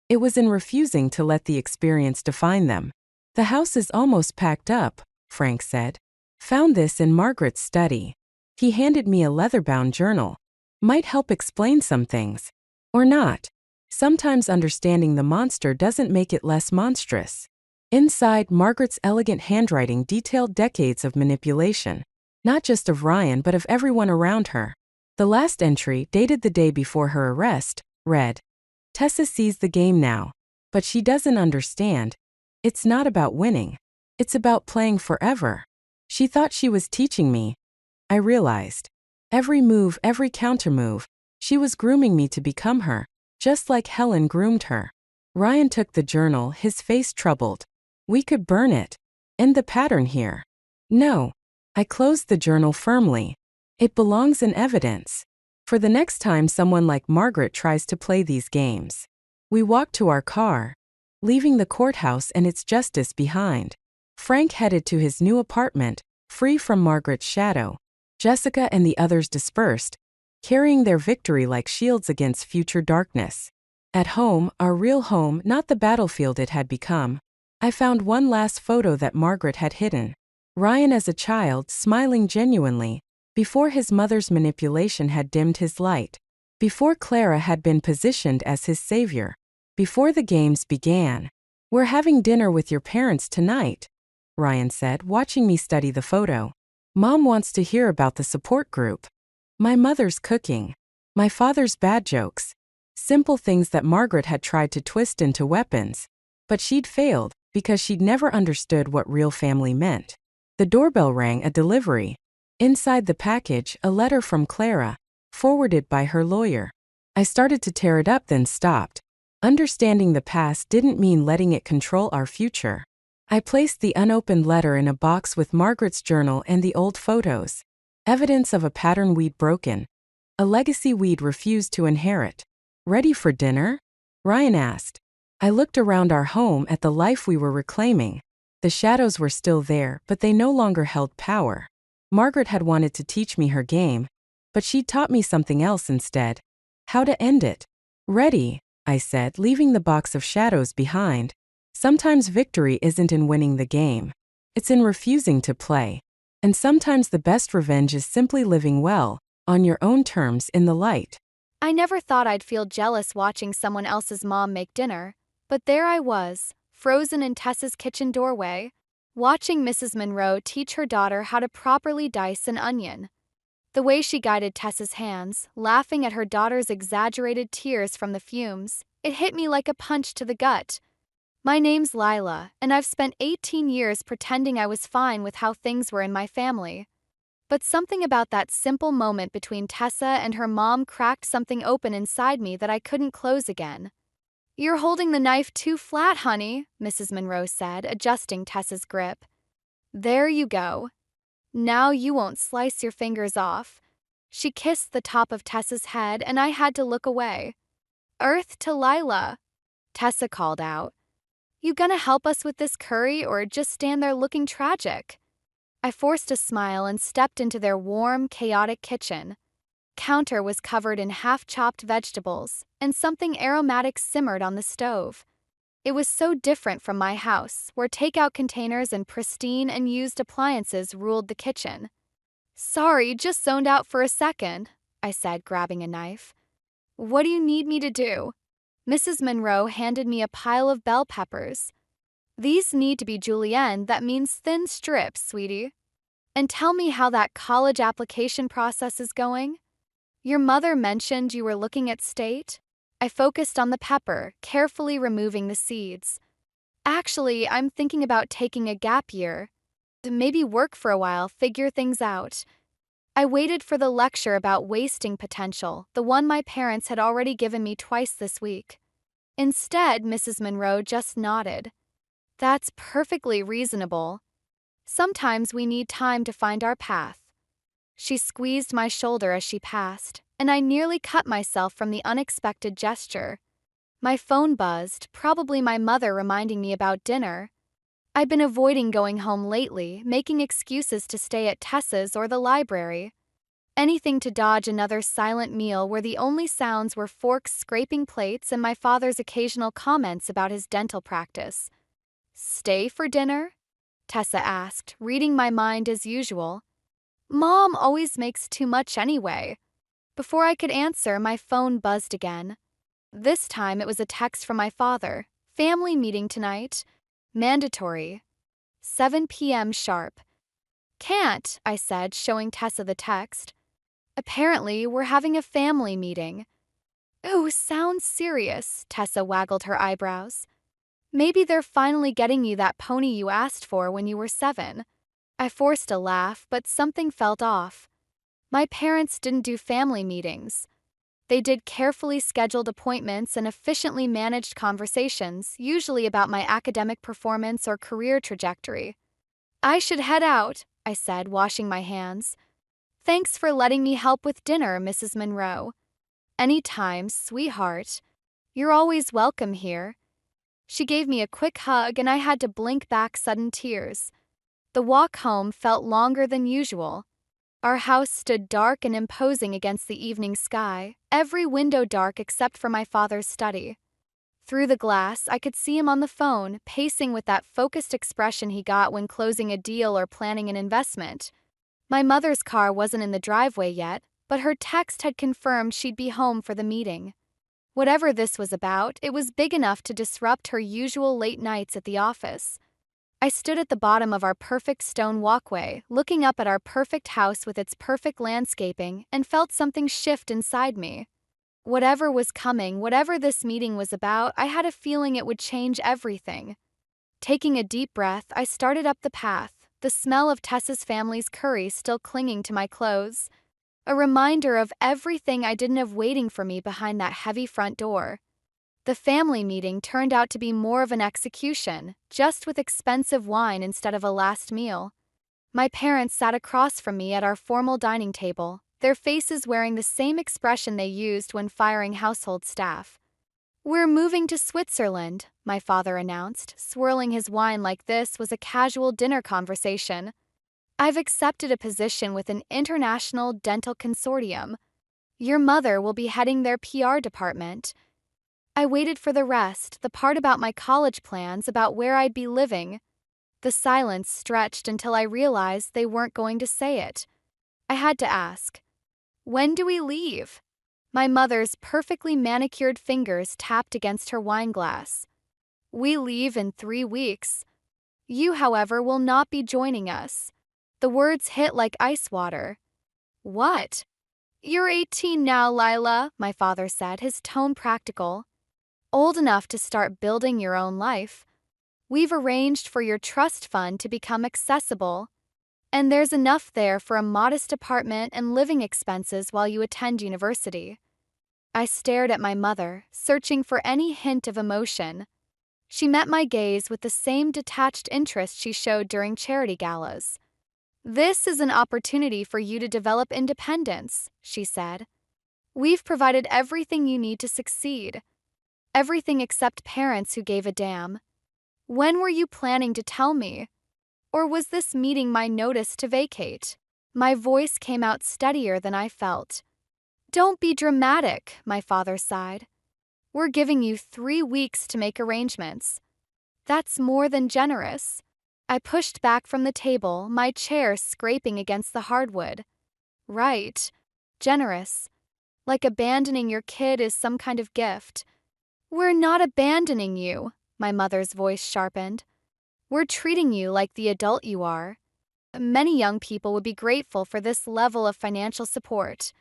It was in refusing to let the experience define them. The house is almost packed up, Frank said. Found this in Margaret's study. He handed me a leather-bound journal. Might help explain some things. Or not. Sometimes understanding the monster doesn't make it less monstrous. Inside, Margaret's elegant handwriting detailed decades of manipulation, not just of Ryan but of everyone around her. The last entry, dated the day before her arrest, read, "Tessa sees the game now, but she doesn't understand. It's not about winning. It's about playing forever. She thought she was teaching me. I realized. Every move, every countermove, she was grooming me to become her, just like Helen groomed her." Ryan took the journal, his face troubled. "We could burn it. End the pattern here." "No." I closed the journal firmly. "It belongs in evidence. For the next time someone like Margaret tries to play these games." We walked to our car, leaving the courthouse and its justice behind. Frank headed to his new apartment, free from Margaret's shadow. Jessica and the others dispersed, carrying their victory like shields against future darkness. At home, our real home, not the battlefield it had become, I found one last photo that Margaret had hidden. Ryan as a child, smiling genuinely, before his mother's manipulation had dimmed his light, before Clara had been positioned as his savior, before the games began. "We're having dinner with your parents tonight," Ryan said, watching me study the photo. "Mom wants to hear about the support group. My mother's cooking. My father's bad jokes. Simple things that Margaret had tried to twist into weapons. But she'd failed, because she'd never understood what real family meant." The doorbell rang, a delivery. Inside the package, a letter from Clara, forwarded by her lawyer. I started to tear it up, then stopped. Understanding the past didn't mean letting it control our future. I placed the unopened letter in a box with Margaret's journal and the old photos. Evidence of a pattern we'd broken. A legacy we'd refused to inherit. "Ready for dinner?" Ryan asked. I looked around our home at the life we were reclaiming. The shadows were still there, but they no longer held power. Margaret had wanted to teach me her game, but she'd taught me something else instead. How to end it. "Ready," I said, leaving the box of shadows behind. Sometimes victory isn't in winning the game. It's in refusing to play. And sometimes the best revenge is simply living well, on your own terms in the light. I never thought I'd feel jealous watching someone else's mom make dinner, but there I was, frozen in Tessa's kitchen doorway, watching Mrs. Monroe teach her daughter how to properly dice an onion. The way she guided Tessa's hands, laughing at her daughter's exaggerated tears from the fumes, it hit me like a punch to the gut. My name's Lila, and I've spent 18 years pretending I was fine with how things were in my family. But something about that simple moment between Tessa and her mom cracked something open inside me that I couldn't close again. "You're holding the knife too flat, honey," Mrs. Monroe said, adjusting Tessa's grip. "There you go. Now you won't slice your fingers off." She kissed the top of Tessa's head, and I had to look away. "Earth to Lila," Tessa called out. "You gonna help us with this curry or just stand there looking tragic?" I forced a smile and stepped into their warm, chaotic kitchen. Counter was covered in half-chopped vegetables, and something aromatic simmered on the stove. It was so different from my house, where takeout containers and pristine and used appliances ruled the kitchen. "Sorry, just zoned out for a second," I said, grabbing a knife. "What do you need me to do?" Mrs. Monroe handed me a pile of bell peppers. "These need to be julienne, that means thin strips, sweetie. And tell me how that college application process is going. Your mother mentioned you were looking at state?" I focused on the pepper, carefully removing the seeds. "Actually, I'm thinking about taking a gap year. Maybe work for a while, figure things out." I waited for the lecture about wasting potential, the one my parents had already given me twice this week. Instead, Mrs. Monroe just nodded. "That's perfectly reasonable. Sometimes we need time to find our path." She squeezed my shoulder as she passed, and I nearly cut myself from the unexpected gesture. My phone buzzed, probably my mother reminding me about dinner. I'd been avoiding going home lately, making excuses to stay at Tessa's or the library. Anything to dodge another silent meal where the only sounds were forks scraping plates and my father's occasional comments about his dental practice. "Stay for dinner?" Tessa asked, reading my mind as usual. "Mom always makes too much anyway." Before I could answer, my phone buzzed again. This time it was a text from my father. Family meeting tonight. Mandatory. 7 p.m. sharp. Can't, I said, showing Tessa the text. Apparently, we're having a family meeting. Ooh, sounds serious, Tessa waggled her eyebrows. Maybe they're finally getting you that pony you asked for when you were 7. I forced a laugh, but something felt off. My parents didn't do family meetings. They did carefully scheduled appointments and efficiently managed conversations, usually about my academic performance or career trajectory. I should head out, I said, washing my hands. Thanks for letting me help with dinner, Mrs. Monroe. Anytime, sweetheart. You're always welcome here. She gave me a quick hug and I had to blink back sudden tears. The walk home felt longer than usual. Our house stood dark and imposing against the evening sky, every window dark except for my father's study. Through the glass, I could see him on the phone, pacing with that focused expression he got when closing a deal or planning an investment. My mother's car wasn't in the driveway yet, but her text had confirmed she'd be home for the meeting. Whatever this was about, it was big enough to disrupt her usual late nights at the office. I stood at the bottom of our perfect stone walkway, looking up at our perfect house with its perfect landscaping, and felt something shift inside me. Whatever was coming, whatever this meeting was about, I had a feeling it would change everything. Taking a deep breath, I started up the path, the smell of Tessa's family's curry still clinging to my clothes. A reminder of everything I didn't have waiting for me behind that heavy front door. The family meeting turned out to be more of an execution, just with expensive wine instead of a last meal. My parents sat across from me at our formal dining table, their faces wearing the same expression they used when firing household staff. We're moving to Switzerland, my father announced, swirling his wine like this was a casual dinner conversation. I've accepted a position with an international dental consortium. Your mother will be heading their PR department. I waited for the rest, the part about my college plans, about where I'd be living. The silence stretched until I realized they weren't going to say it. I had to ask, when do we leave? My mother's perfectly manicured fingers tapped against her wine glass. We leave in 3 weeks. You, however, will not be joining us. The words hit like ice water. What? You're 18 now, Lila, my father said, his tone practical. Old enough to start building your own life. We've arranged for your trust fund to become accessible. And there's enough there for a modest apartment and living expenses while you attend university. I stared at my mother, searching for any hint of emotion. She met my gaze with the same detached interest she showed during charity galas. This is an opportunity for you to develop independence, she said. We've provided everything you need to succeed. Everything except parents who gave a damn. When were you planning to tell me? Or was this meeting my notice to vacate? My voice came out steadier than I felt. Don't be dramatic, my father sighed. We're giving you 3 weeks to make arrangements. That's more than generous. I pushed back from the table, my chair scraping against the hardwood. Right. Generous. Like abandoning your kid is some kind of gift. We're not abandoning you, my mother's voice sharpened. We're treating you like the adult you are. Many young people would be grateful for this level of financial support.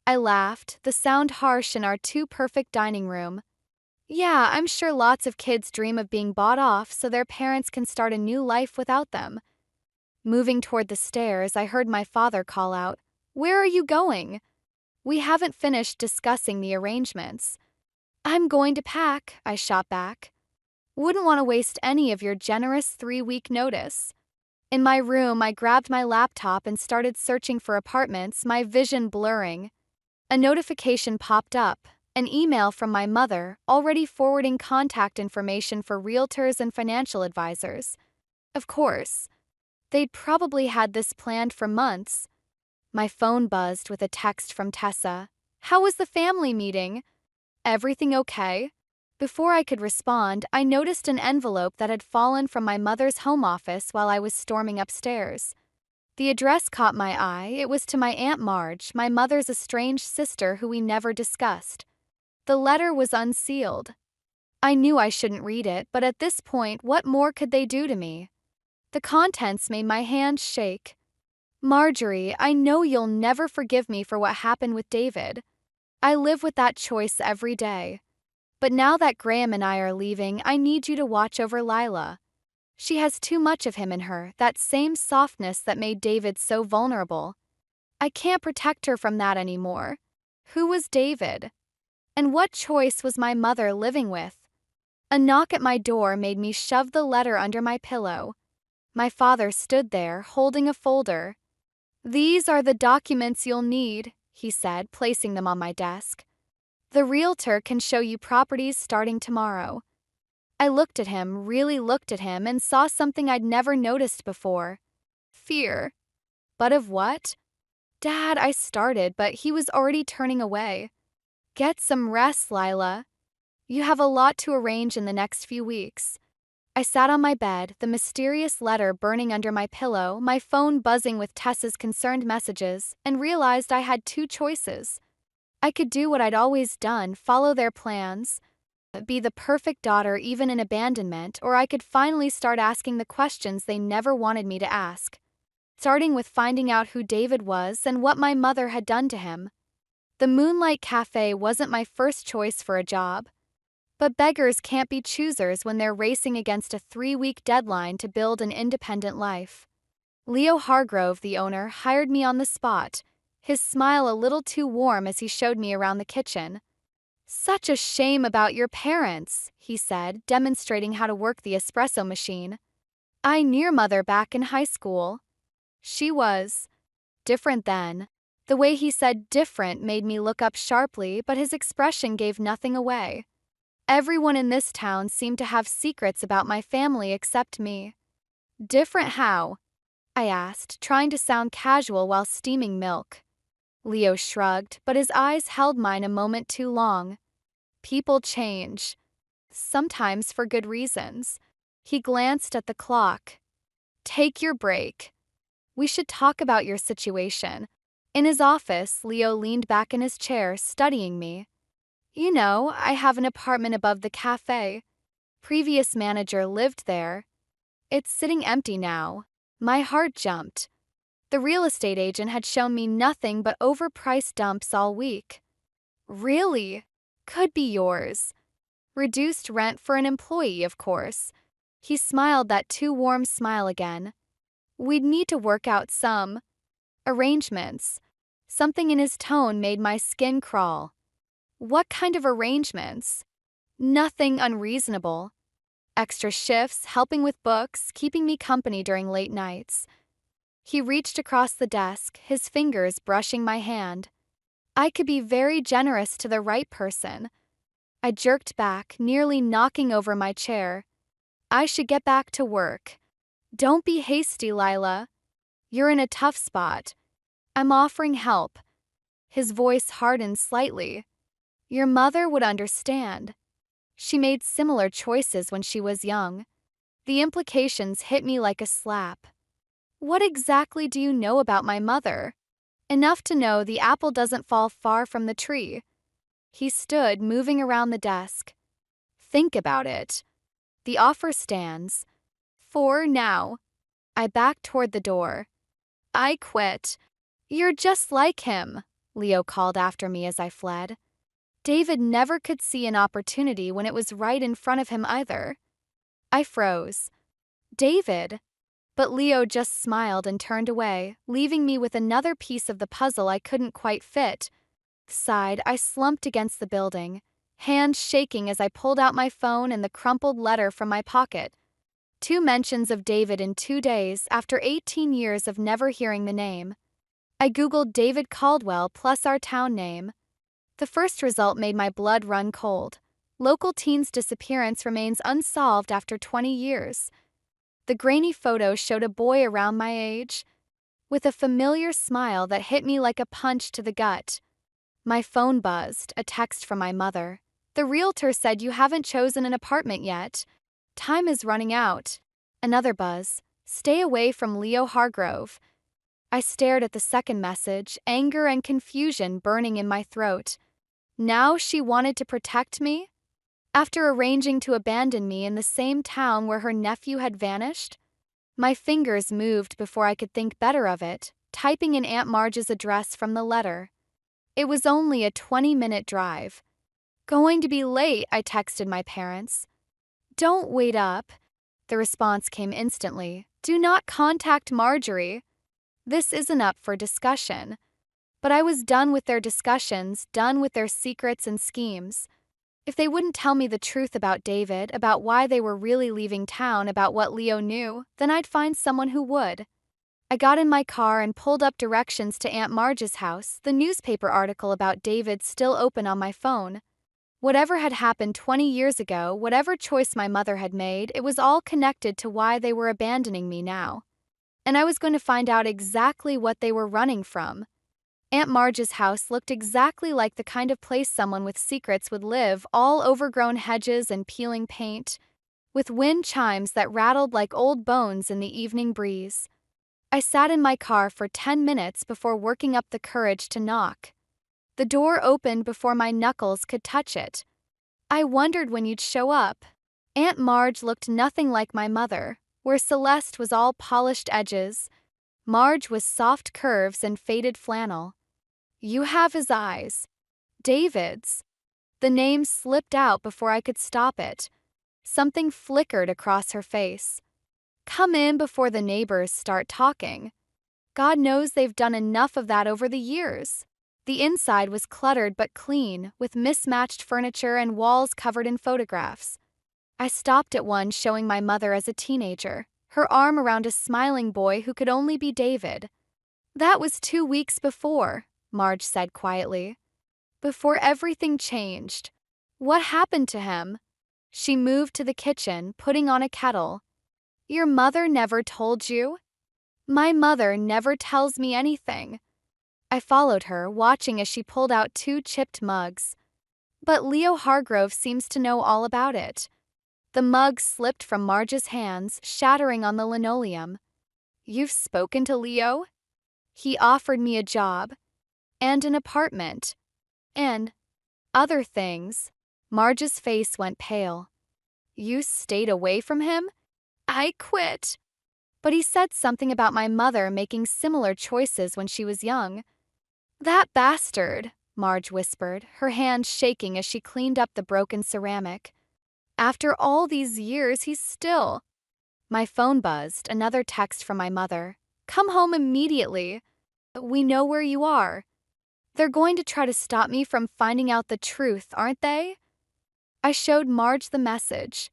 I laughed, the sound harsh in our too perfect dining room. Yeah, I'm sure lots of kids dream of being bought off so their parents can start a new life without them. Moving toward the stairs, I heard my father call out, "Where are you going?" We haven't finished discussing the arrangements. I'm going to pack, I shot back. Wouldn't want to waste any of your generous 3-week notice. In my room, I grabbed my laptop and started searching for apartments, my vision blurring. A notification popped up, an email from my mother, already forwarding contact information for realtors and financial advisors. Of course. They'd probably had this planned for months. My phone buzzed with a text from Tessa. How was the family meeting? Everything okay? Before I could respond, I noticed an envelope that had fallen from my mother's home office while I was storming upstairs. The address caught my eye. It was to my Aunt Marge, my mother's estranged sister who we never discussed. The letter was unsealed. I knew I shouldn't read it, but at this point, what more could they do to me? The contents made my hand shake. Marjorie, I know you'll never forgive me for what happened with David. I live with that choice every day. But now that Graham and I are leaving, I need you to watch over Lila. She has too much of him in her, that same softness that made David so vulnerable. I can't protect her from that anymore. Who was David? And what choice was my mother living with? A knock at my door made me shove the letter under my pillow. My father stood there, holding a folder. "These are the documents you'll need," he said, placing them on my desk. "The realtor can show you properties starting tomorrow." I looked at him, really looked at him, and saw something I'd never noticed before. Fear. But of what? "Dad," I started, but he was already turning away. "Get some rest, Lila. You have a lot to arrange in the next few weeks." I sat on my bed, the mysterious letter burning under my pillow, my phone buzzing with Tessa's concerned messages, and realized I had two choices. I could do what I'd always done, follow their plans, be the perfect daughter even in abandonment, or I could finally start asking the questions they never wanted me to ask. Starting with finding out who David was and what my mother had done to him. The Moonlight Cafe wasn't my first choice for a job. But beggars can't be choosers when they're racing against a 3-week deadline to build an independent life. Leo Hargrove, the owner, hired me on the spot, his smile a little too warm as he showed me around the kitchen. "Such a shame about your parents," he said, demonstrating how to work the espresso machine. "I knew your mother back in high school. She was different then." The way he said different made me look up sharply, but his expression gave nothing away. Everyone in this town seemed to have secrets about my family except me. "Different how?" I asked, trying to sound casual while steaming milk. Leo shrugged, but his eyes held mine a moment too long. "People change. Sometimes for good reasons." He glanced at the clock. "Take your break. We should talk about your situation." In his office, Leo leaned back in his chair, studying me. "You know, I have an apartment above the cafe. Previous manager lived there. It's sitting empty now." My heart jumped. The real estate agent had shown me nothing but overpriced dumps all week. "Really? Could be yours. Reduced rent for an employee, of course." He smiled that too warm smile again. "We'd need to work out some arrangements." Something in his tone made my skin crawl. "What kind of arrangements?" "Nothing unreasonable. Extra shifts, helping with books, keeping me company during late nights." He reached across the desk, his fingers brushing my hand. "I could be very generous to the right person." I jerked back, nearly knocking over my chair. "I should get back to work." "Don't be hasty, Lila. You're in a tough spot. I'm offering help." His voice hardened slightly. "Your mother would understand. She made similar choices when she was young." The implications hit me like a slap. "What exactly do you know about my mother?" "Enough to know the apple doesn't fall far from the tree." He stood, moving around the desk. "Think about it. The offer stands. For now." I backed toward the door. "I quit." "You're just like him," Leo called after me as I fled. David never could see an opportunity when it was right in front of him either. I froze. "David?" But Leo just smiled and turned away, leaving me with another piece of the puzzle I couldn't quite fit. Sighed, I slumped against the building, hands shaking as I pulled out my phone and the crumpled letter from my pocket. 2 mentions of David in 2 days after 18 years of never hearing the name. I googled David Caldwell plus our town name. The first result made my blood run cold. Local teen's disappearance remains unsolved after 20 years. The grainy photo showed a boy around my age, with a familiar smile that hit me like a punch to the gut. My phone buzzed, a text from my mother. "The realtor said you haven't chosen an apartment yet. Time is running out." Another buzz. "Stay away from Leo Hargrove." I stared at the second message, anger and confusion burning in my throat. Now she wanted to protect me? After arranging to abandon me in the same town where her nephew had vanished? My fingers moved before I could think better of it, typing in Aunt Marge's address from the letter. It was only a 20-minute drive. Going to be late, I texted my parents. Don't wait up. The response came instantly. Do not contact Marjorie. This isn't up for discussion. But I was done with their discussions, done with their secrets and schemes. If they wouldn't tell me the truth about David, about why they were really leaving town, about what Leo knew, then I'd find someone who would. I got in my car and pulled up directions to Aunt Marge's house, the newspaper article about David still open on my phone. Whatever had happened 20 years ago, whatever choice my mother had made, it was all connected to why they were abandoning me now. And I was going to find out exactly what they were running from. Aunt Marge's house looked exactly like the kind of place someone with secrets would live, all overgrown hedges and peeling paint, with wind chimes that rattled like old bones in the evening breeze. I sat in my car for 10 minutes before working up the courage to knock. The door opened before my knuckles could touch it. I wondered when you'd show up. Aunt Marge looked nothing like my mother, where Celeste was all polished edges. Marge was soft curves and faded flannel. You have his eyes. David's. The name slipped out before I could stop it. Something flickered across her face. Come in before the neighbors start talking. God knows they've done enough of that over the years. The inside was cluttered but clean, with mismatched furniture and walls covered in photographs. I stopped at one showing my mother as a teenager, her arm around a smiling boy who could only be David. That was 2 weeks before, Marge said quietly. Before everything changed. What happened to him? She moved to the kitchen, putting on a kettle. Your mother never told you? My mother never tells me anything. I followed her, watching as she pulled out 2 chipped mugs. But Leo Hargrove seems to know all about it. The mug slipped from Marge's hands, shattering on the linoleum. You've spoken to Leo? He offered me a job. And an apartment. And other things. Marge's face went pale. You stayed away from him? I quit. But he said something about my mother making similar choices when she was young. That bastard, Marge whispered, her hand shaking as she cleaned up the broken ceramic. After all these years, he's still... My phone buzzed, another text from my mother. Come home immediately. We know where you are. They're going to try to stop me from finding out the truth, aren't they? I showed Marge the message.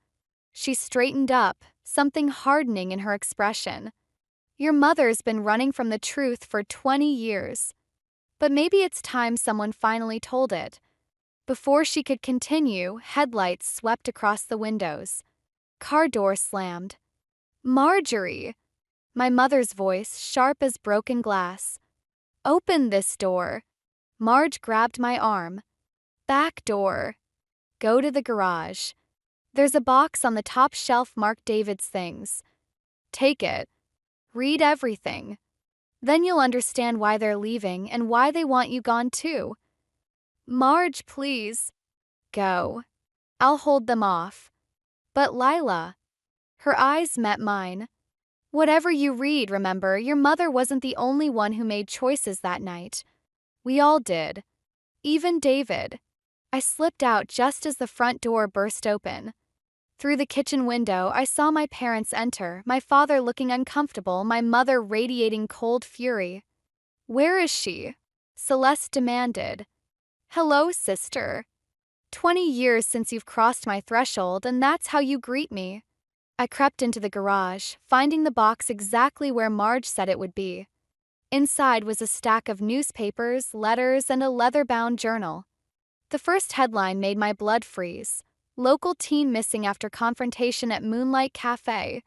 She straightened up, something hardening in her expression. Your mother's been running from the truth for 20 years. But maybe it's time someone finally told it. Before she could continue, headlights swept across the windows. Car door slammed. Marjorie! My mother's voice, sharp as broken glass. Open this door. Marge grabbed my arm. Back door. Go to the garage. There's a box on the top shelf marked David's things. Take it. Read everything. Then you'll understand why they're leaving and why they want you gone too. Marge, please. Go. I'll hold them off. But Lila. Her eyes met mine. Whatever you read, remember, your mother wasn't the only one who made choices that night. We all did. Even David. I slipped out just as the front door burst open. Through the kitchen window, I saw my parents enter, my father looking uncomfortable, my mother radiating cold fury. Where is she? Celeste demanded. Hello, sister. 20 years since you've crossed my threshold, and that's how you greet me. I crept into the garage, finding the box exactly where Marge said it would be. Inside was a stack of newspapers, letters, and a leather-bound journal. The first headline made my blood freeze. Local teen missing after confrontation at Moonlight Cafe.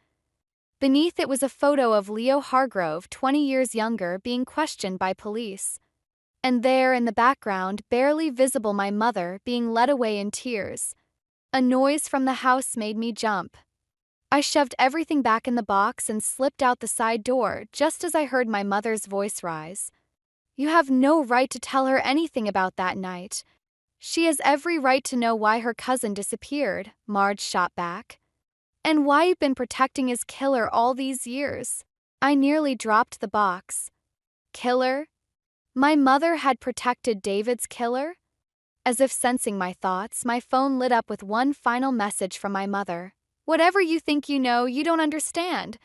Beneath it was a photo of Leo Hargrove, 20 years younger, being questioned by police. And there, in the background, barely visible, my mother, being led away in tears. A noise from the house made me jump. I shoved everything back in the box and slipped out the side door just as I heard my mother's voice rise. You have no right to tell her anything about that night. She has every right to know why her cousin disappeared, Marge shot back. And why you've been protecting his killer all these years. I nearly dropped the box. Killer? My mother had protected David's killer? As if sensing my thoughts, my phone lit up with one final message from my mother. Whatever you think you know, you don't understand.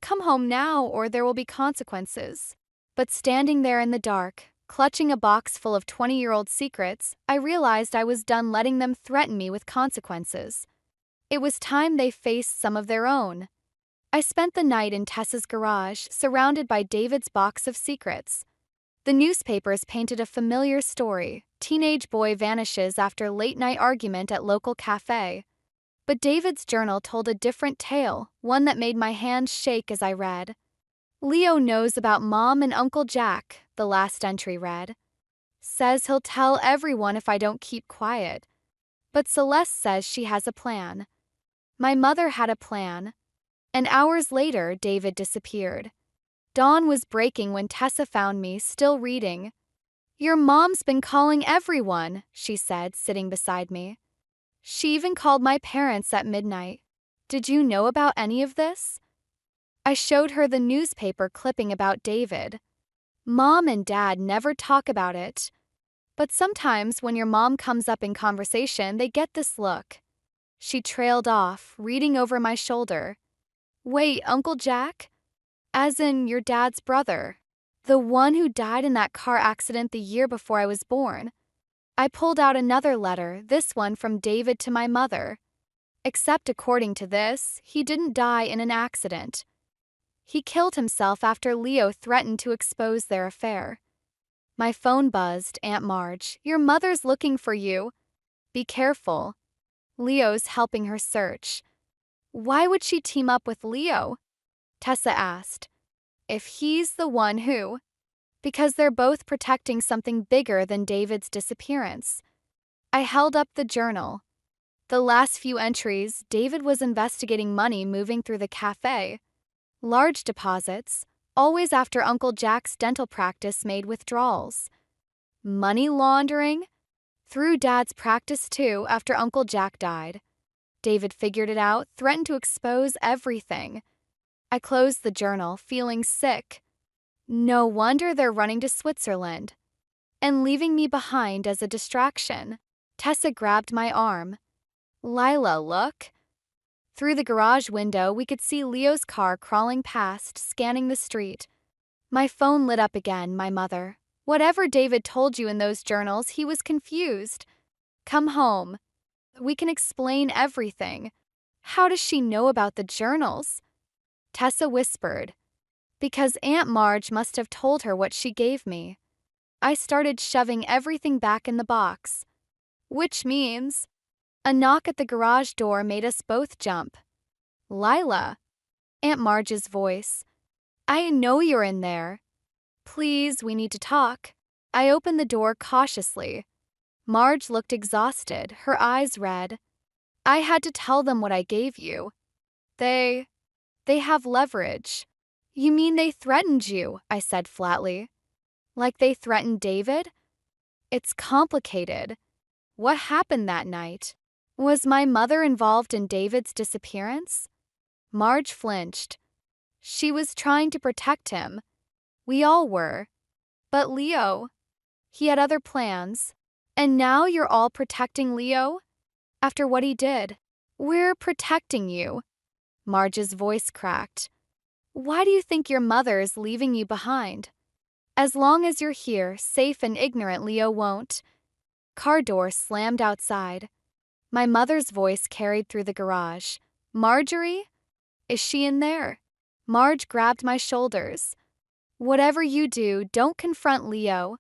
Come home now or there will be consequences. But standing there in the dark, clutching a box full of 20-year-old secrets, I realized I was done letting them threaten me with consequences. It was time they faced some of their own. I spent the night in Tessa's garage, surrounded by David's box of secrets. The newspapers painted a familiar story. Teenage boy vanishes after late-night argument at local cafe. But David's journal told a different tale, one that made my hands shake as I read. Leo knows about Mom and Uncle Jack, the last entry read. Says he'll tell everyone if I don't keep quiet. But Celeste says she has a plan. My mother had a plan. And hours later, David disappeared. Dawn was breaking when Tessa found me, still reading. Your mom's been calling everyone, she said, sitting beside me. She even called my parents at midnight. Did you know about any of this? I showed her the newspaper clipping about David. Mom and Dad never talk about it. But sometimes when your mom comes up in conversation, they get this look. She trailed off, reading over my shoulder. Wait, Uncle Jack? As in your dad's brother. The one who died in that car accident the year before I was born. I pulled out another letter, this one from David to my mother. Except according to this, he didn't die in an accident. He killed himself after Leo threatened to expose their affair. My phone buzzed. Aunt Marge, your mother's looking for you. Be careful. Leo's helping her search. Why would she team up with Leo? Tessa asked. If he's the one who... Because they're both protecting something bigger than David's disappearance. I held up the journal. The last few entries, David was investigating money moving through the cafe. Large deposits, always after Uncle Jack's dental practice made withdrawals. Money laundering? Through Dad's practice too, after Uncle Jack died. David figured it out, threatened to expose everything. I closed the journal, feeling sick. No wonder they're running to Switzerland. And leaving me behind as a distraction. Tessa grabbed my arm. Lila, look. Through the garage window, we could see Leo's car crawling past, scanning the street. My phone lit up again, my mother. Whatever David told you in those journals, he was confused. Come home. We can explain everything. How does she know about the journals? Tessa whispered. Because Aunt Marge must have told her what she gave me. I started shoving everything back in the box. Which means... A knock at the garage door made us both jump. Lila. Aunt Marge's voice. I know you're in there. Please, we need to talk. I opened the door cautiously. Marge looked exhausted, her eyes red. I had to tell them what I gave you. They have leverage. You mean they threatened you? I said flatly. Like they threatened David? It's complicated. What happened that night? Was my mother involved in David's disappearance? Marge flinched. She was trying to protect him. We all were. But Leo, he had other plans. And now you're all protecting Leo? After what he did. We're protecting you. Marge's voice cracked. Why do you think your mother's leaving you behind? As long as you're here, safe and ignorant, Leo won't. Car door slammed outside. My mother's voice carried through the garage. Marjorie? Is she in there? Marge grabbed my shoulders. Whatever you do, don't confront Leo.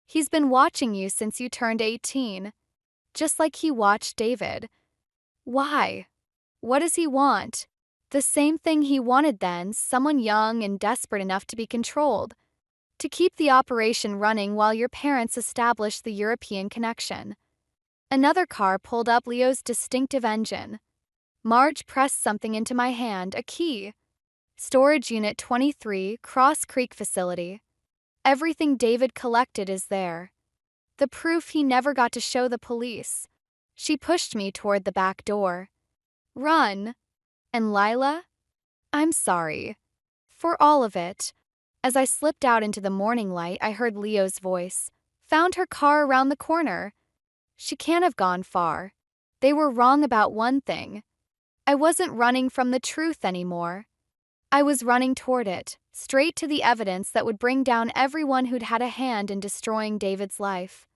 He's been watching you since you turned 18. Just like he watched David. Why? What does he want? The same thing he wanted then, someone young and desperate enough to be controlled. To keep the operation running while your parents established the European connection. Another car pulled up Leo's distinctive engine. Marge pressed something into my hand, a key. Storage Unit 23, Cross Creek Facility. Everything David collected is there. The proof he never got to show the police. She pushed me toward the back door. Run. And Lila? I'm sorry. For all of it. As I slipped out into the morning light, I heard Leo's voice. Found her car around the corner. She can't have gone far. They were wrong about one thing. I wasn't running from the truth anymore. I was running toward it, straight to the evidence that would bring down everyone who'd had a hand in destroying David's life.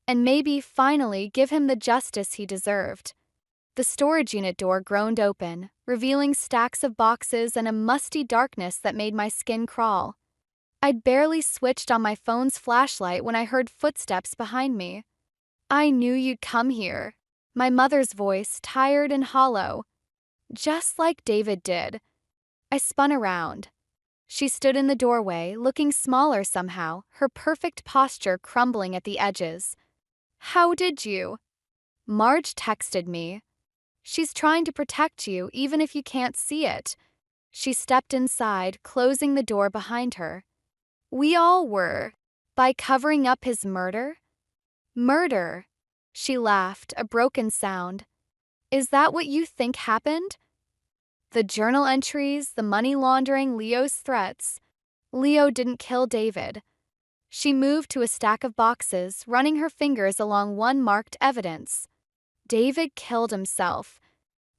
And maybe, finally, give him the justice he deserved. The storage unit door groaned open, revealing stacks of boxes and a musty darkness that made my skin crawl. I'd barely switched on my phone's flashlight when I heard footsteps behind me. I knew you'd come here. My mother's voice, tired and hollow. Just like David did. I spun around. She stood in the doorway, looking smaller somehow, her perfect posture crumbling at the edges. How did you? Marge texted me. She's trying to protect you, even if you can't see it. She stepped inside, closing the door behind her. We all were. By covering up his murder? Murder. She laughed, a broken sound. Is that what you think happened? The journal entries, the money laundering, Leo's threats. Leo didn't kill David. She moved to a stack of boxes, running her fingers along one marked evidence. David killed himself.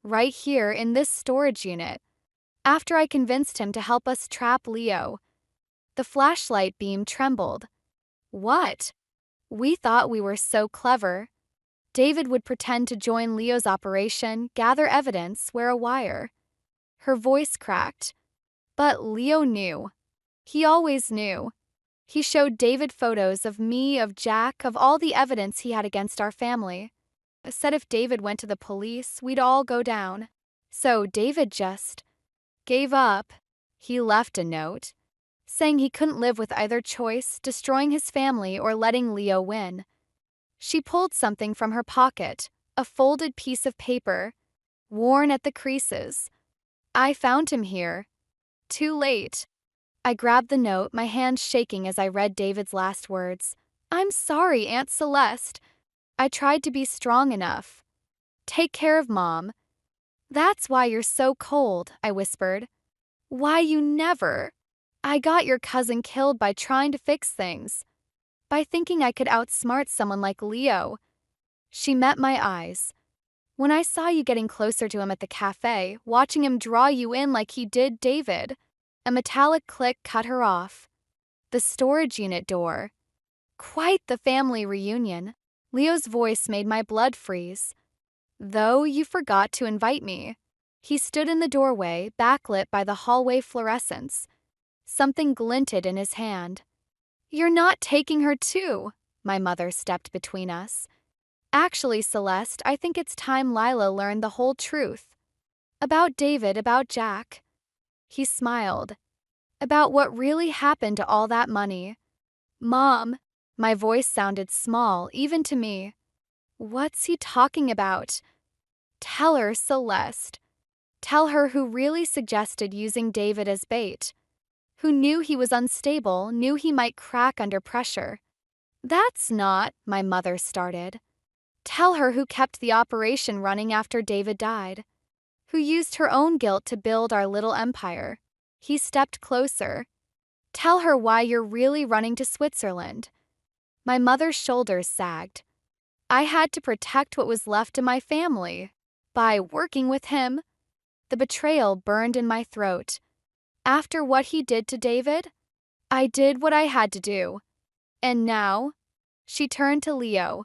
Right here in this storage unit. After I convinced him to help us trap Leo. The flashlight beam trembled. What? We thought we were so clever. David would pretend to join Leo's operation, gather evidence, wear a wire. Her voice cracked. But Leo knew. He always knew. He showed David photos of me, of Jack, of all the evidence he had against our family. Said if David went to the police, we'd all go down. So David just gave up. He left a note, saying he couldn't live with either choice, destroying his family or letting Leo win. She pulled something from her pocket, a folded piece of paper, worn at the creases. I found him here. Too late. I grabbed the note, my hands shaking as I read David's last words. I'm sorry, Aunt Celeste. I tried to be strong enough. Take care of Mom. That's why you're so cold, I whispered. Why you never. I got your cousin killed by trying to fix things. By thinking I could outsmart someone like Leo. She met my eyes. When I saw you getting closer to him at the cafe, watching him draw you in like he did David. A metallic click cut her off. The storage unit door. Quite the family reunion. Leo's voice made my blood freeze. Though you forgot to invite me. He stood in the doorway, backlit by the hallway fluorescence. Something glinted in his hand. You're not taking her too. My mother stepped between us. Actually, Celeste, I think it's time Lila learned the whole truth. About David, about Jack. He smiled. About what really happened to all that money. Mom. My voice sounded small, even to me. What's he talking about? Tell her, Celeste. Tell her who really suggested using David as bait. Who knew he was unstable, knew he might crack under pressure. That's not, my mother started. Tell her who kept the operation running after David died. Who used her own guilt to build our little empire. He stepped closer. Tell her why you're really running to Switzerland. My mother's shoulders sagged. I had to protect what was left of my family. By working with him. The betrayal burned in my throat. After what he did to David, I did what I had to do. And now, she turned to Leo.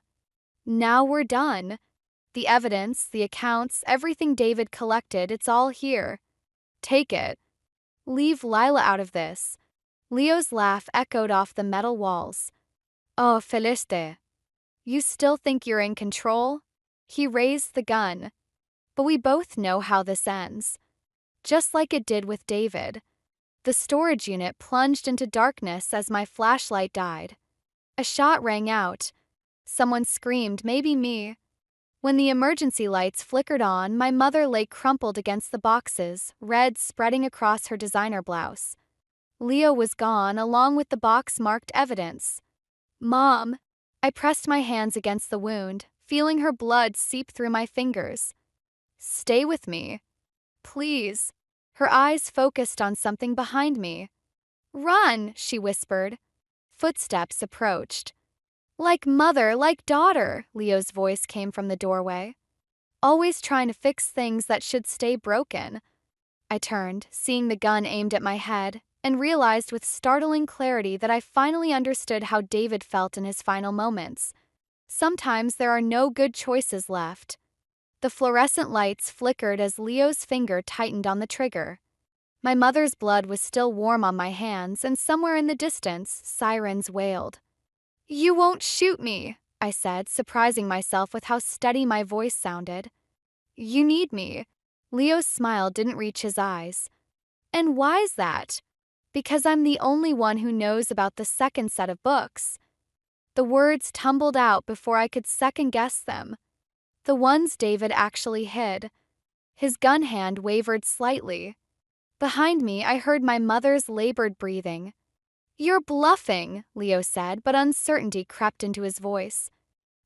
Now we're done. The evidence, the accounts, everything David collected, it's all here. Take it. Leave Lila out of this. Leo's laugh echoed off the metal walls. Oh, Felicite. You still think you're in control? He raised the gun. But we both know how this ends. Just like it did with David. The storage unit plunged into darkness as my flashlight died. A shot rang out. Someone screamed, maybe me. When the emergency lights flickered on, my mother lay crumpled against the boxes, red spreading across her designer blouse. Leo was gone, along with the box marked evidence. Mom, I pressed my hands against the wound, feeling her blood seep through my fingers. Stay with me. Please. Her eyes focused on something behind me. Run, she whispered. Footsteps approached. Like mother, like daughter, Leo's voice came from the doorway. Always trying to fix things that should stay broken. I turned, seeing the gun aimed at my head, and realized with startling clarity that I finally understood how David felt in his final moments. Sometimes there are no good choices left. The fluorescent lights flickered as Leo's finger tightened on the trigger. My mother's blood was still warm on my hands, and somewhere in the distance, sirens wailed. You won't shoot me, I said, surprising myself with how steady my voice sounded. You need me. Leo's smile didn't reach his eyes. And why's that? Because I'm the only one who knows about the second set of books. The words tumbled out before I could second-guess them. The ones David actually hid. His gun hand wavered slightly. Behind me, I heard my mother's labored breathing. You're bluffing, Leo said, but uncertainty crept into his voice.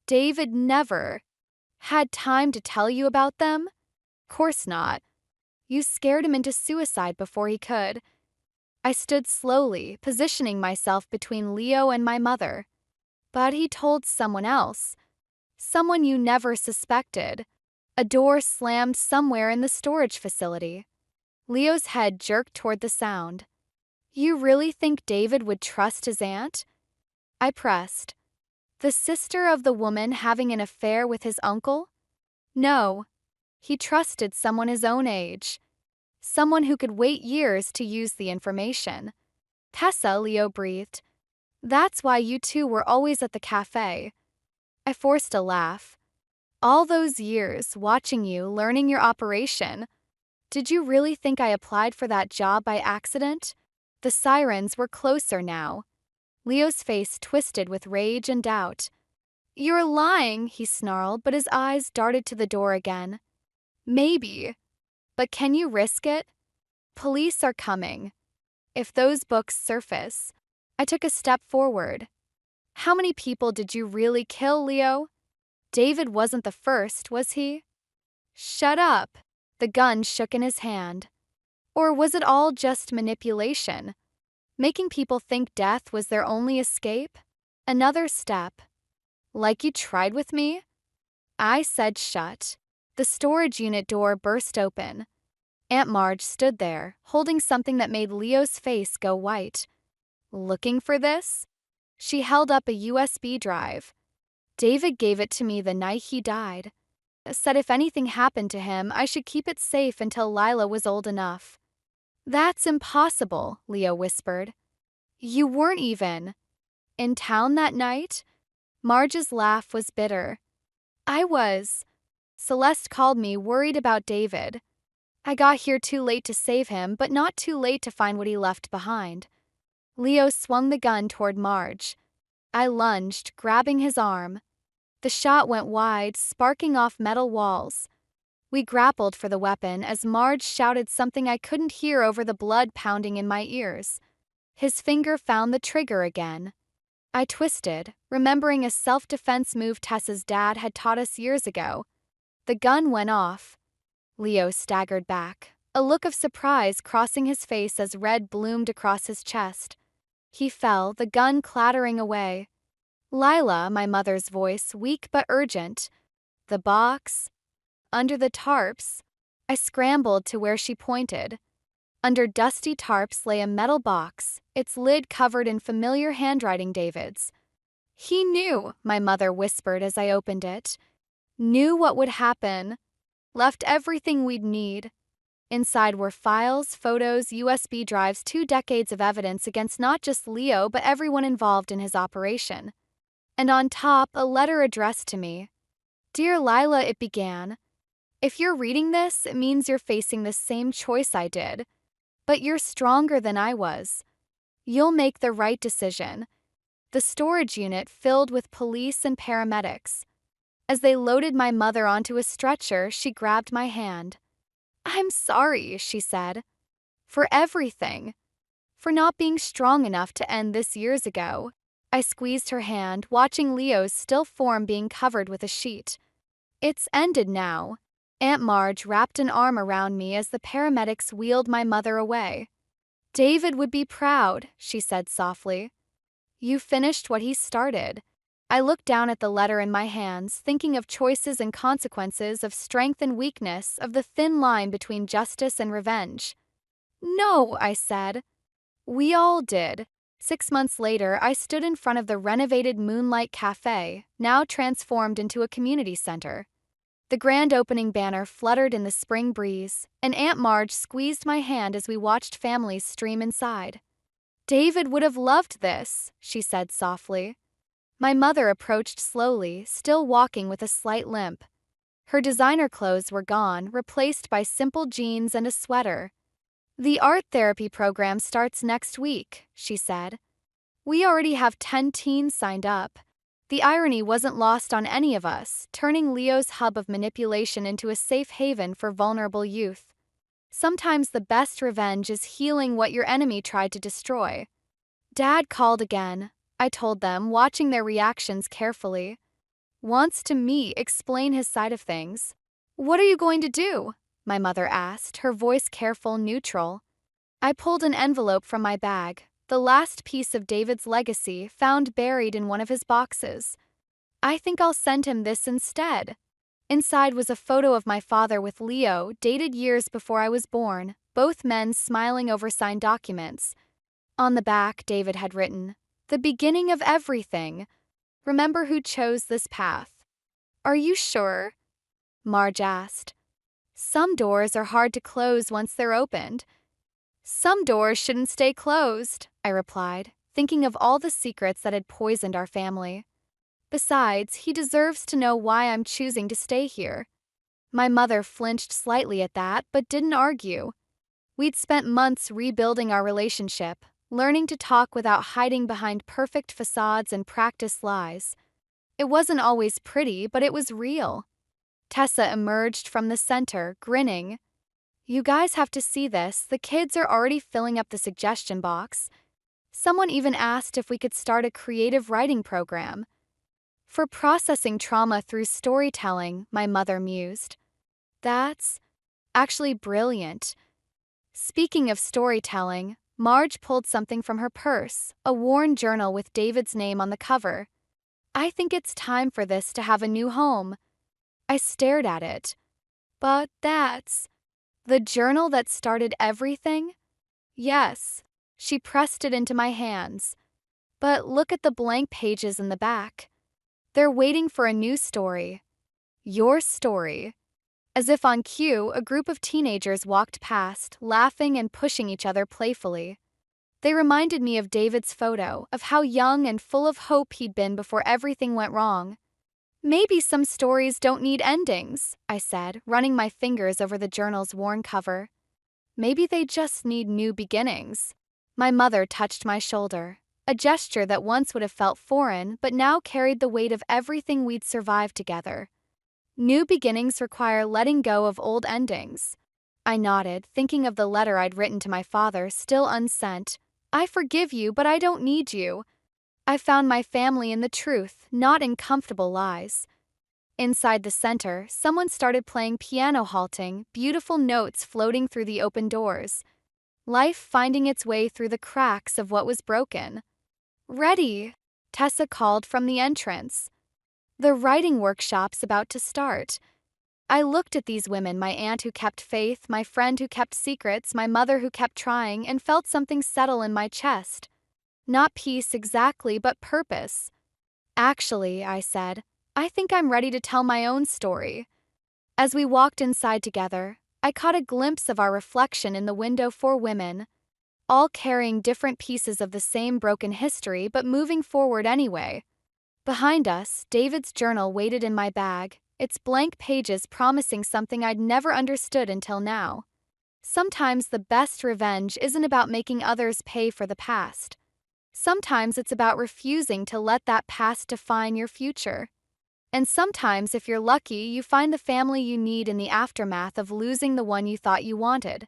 David never had time to tell you about them? Course not. You scared him into suicide before he could. I stood slowly, positioning myself between Leo and my mother. But he told someone else. Someone you never suspected. A door slammed somewhere in the storage facility. Leo's head jerked toward the sound. You really think David would trust his aunt? I pressed. The sister of the woman having an affair with his uncle? No. He trusted someone his own age. Someone who could wait years to use the information. Tessa, Leo breathed. That's why you two were always at the cafe. I forced a laugh. All those years, watching you, learning your operation. Did you really think I applied for that job by accident? The sirens were closer now. Leo's face twisted with rage and doubt. You're lying, he snarled, but his eyes darted to the door again. Maybe. But can you risk it? Police are coming. If those books surface. I took a step forward. How many people did you really kill, Leo? David wasn't the first, was he? Shut up. The gun shook in his hand. Or was it all just manipulation? Making people think death was their only escape? Another step. Like you tried with me? I said shut. The storage unit door burst open. Aunt Marge stood there, holding something that made Leo's face go white. Looking for this? She held up a USB drive. David gave it to me the night he died. Said if anything happened to him, I should keep it safe until Lila was old enough. That's impossible, Leo whispered. You weren't even in town that night? Marge's laugh was bitter. I was. Celeste called me worried about David. I got here too late to save him, but not too late to find what he left behind. Leo swung the gun toward Marge. I lunged, grabbing his arm. The shot went wide, sparking off metal walls. We grappled for the weapon as Marge shouted something I couldn't hear over the blood pounding in my ears. His finger found the trigger again. I twisted, remembering a self-defense move Tessa's dad had taught us years ago. The gun went off. Leo staggered back, a look of surprise crossing his face as red bloomed across his chest. He fell, the gun clattering away. Lila, my mother's voice, weak but urgent. The box. Under the tarps. I scrambled to where she pointed. Under dusty tarps lay a metal box, its lid covered in familiar handwriting David's. He knew, my mother whispered as I opened it. Knew what would happen. Left everything we'd need. Inside were files, photos, USB drives, 2 decades of evidence against not just Leo but everyone involved in his operation. And on top, a letter addressed to me. Dear Lila, it began. If you're reading this, it means you're facing the same choice I did. But you're stronger than I was. You'll make the right decision. The storage unit filled with police and paramedics. As they loaded my mother onto a stretcher, she grabbed my hand. I'm sorry, she said. For everything. For not being strong enough to end this years ago. I squeezed her hand, watching Leo's still form being covered with a sheet. It's ended now. Aunt Marge wrapped an arm around me as the paramedics wheeled my mother away. David would be proud, she said softly. You finished what he started. I looked down at the letter in my hands, thinking of choices and consequences, of strength and weakness, of the thin line between justice and revenge. No, I said. We all did. 6 months later, I stood in front of the renovated Moonlight Cafe, now transformed into a community center. The grand opening banner fluttered in the spring breeze, and Aunt Marge squeezed my hand as we watched families stream inside. David would have loved this, she said softly. My mother approached slowly, still walking with a slight limp. Her designer clothes were gone, replaced by simple jeans and a sweater. The art therapy program starts next week, she said. We already have 10 teens signed up. The irony wasn't lost on any of us, turning Leo's hub of manipulation into a safe haven for vulnerable youth. Sometimes the best revenge is healing what your enemy tried to destroy. Dad called again, I told them, watching their reactions carefully. Wants to me explain his side of things. What are you going to do? My mother asked, her voice careful, neutral. I pulled an envelope from my bag, the last piece of David's legacy found buried in one of his boxes. I think I'll send him this instead. Inside was a photo of my father with Leo, dated years before I was born, both men smiling over signed documents. On the back, David had written, "The beginning of everything. Remember who chose this path." Are you sure? Marge asked. Some doors are hard to close once they're opened. Some doors shouldn't stay closed, I replied, thinking of all the secrets that had poisoned our family. Besides, he deserves to know why I'm choosing to stay here. My mother flinched slightly at that, but didn't argue. We'd spent months rebuilding our relationship, learning to talk without hiding behind perfect facades and practiced lies. It wasn't always pretty, but it was real. Tessa emerged from the center, grinning. You guys have to see this. The kids are already filling up the suggestion box. Someone even asked if we could start a creative writing program. For processing trauma through storytelling, my mother mused. That's actually brilliant. Speaking of storytelling, Marge pulled something from her purse, a worn journal with David's name on the cover. I think it's time for this to have a new home. I stared at it. But that's the journal that started everything? Yes. She pressed it into my hands. But look at the blank pages in the back. They're waiting for a new story. Your story. As if on cue, a group of teenagers walked past, laughing and pushing each other playfully. They reminded me of David's photo, of how young and full of hope he'd been before everything went wrong. Maybe some stories don't need endings, I said, running my fingers over the journal's worn cover. Maybe they just need new beginnings. My mother touched my shoulder, a gesture that once would have felt foreign but now carried the weight of everything we'd survived together. New beginnings require letting go of old endings. I nodded, thinking of the letter I'd written to my father, still unsent. I forgive you, but I don't need you. I found my family in the truth, not in comfortable lies. Inside the center, someone started playing piano halting, beautiful notes floating through the open doors. Life finding its way through the cracks of what was broken. Ready, Tessa called from the entrance. The writing workshop's about to start. I looked at these women, my aunt who kept faith, my friend who kept secrets, my mother who kept trying, and felt something settle in my chest. Not peace exactly, but purpose. Actually, I said, I think I'm ready to tell my own story. As we walked inside together, I caught a glimpse of our reflection in the window, 4 women, all carrying different pieces of the same broken history but moving forward anyway. Behind us, David's journal waited in my bag, its blank pages promising something I'd never understood until now. Sometimes the best revenge isn't about making others pay for the past. Sometimes it's about refusing to let that past define your future. And sometimes, if you're lucky, you find the family you need in the aftermath of losing the one you thought you wanted.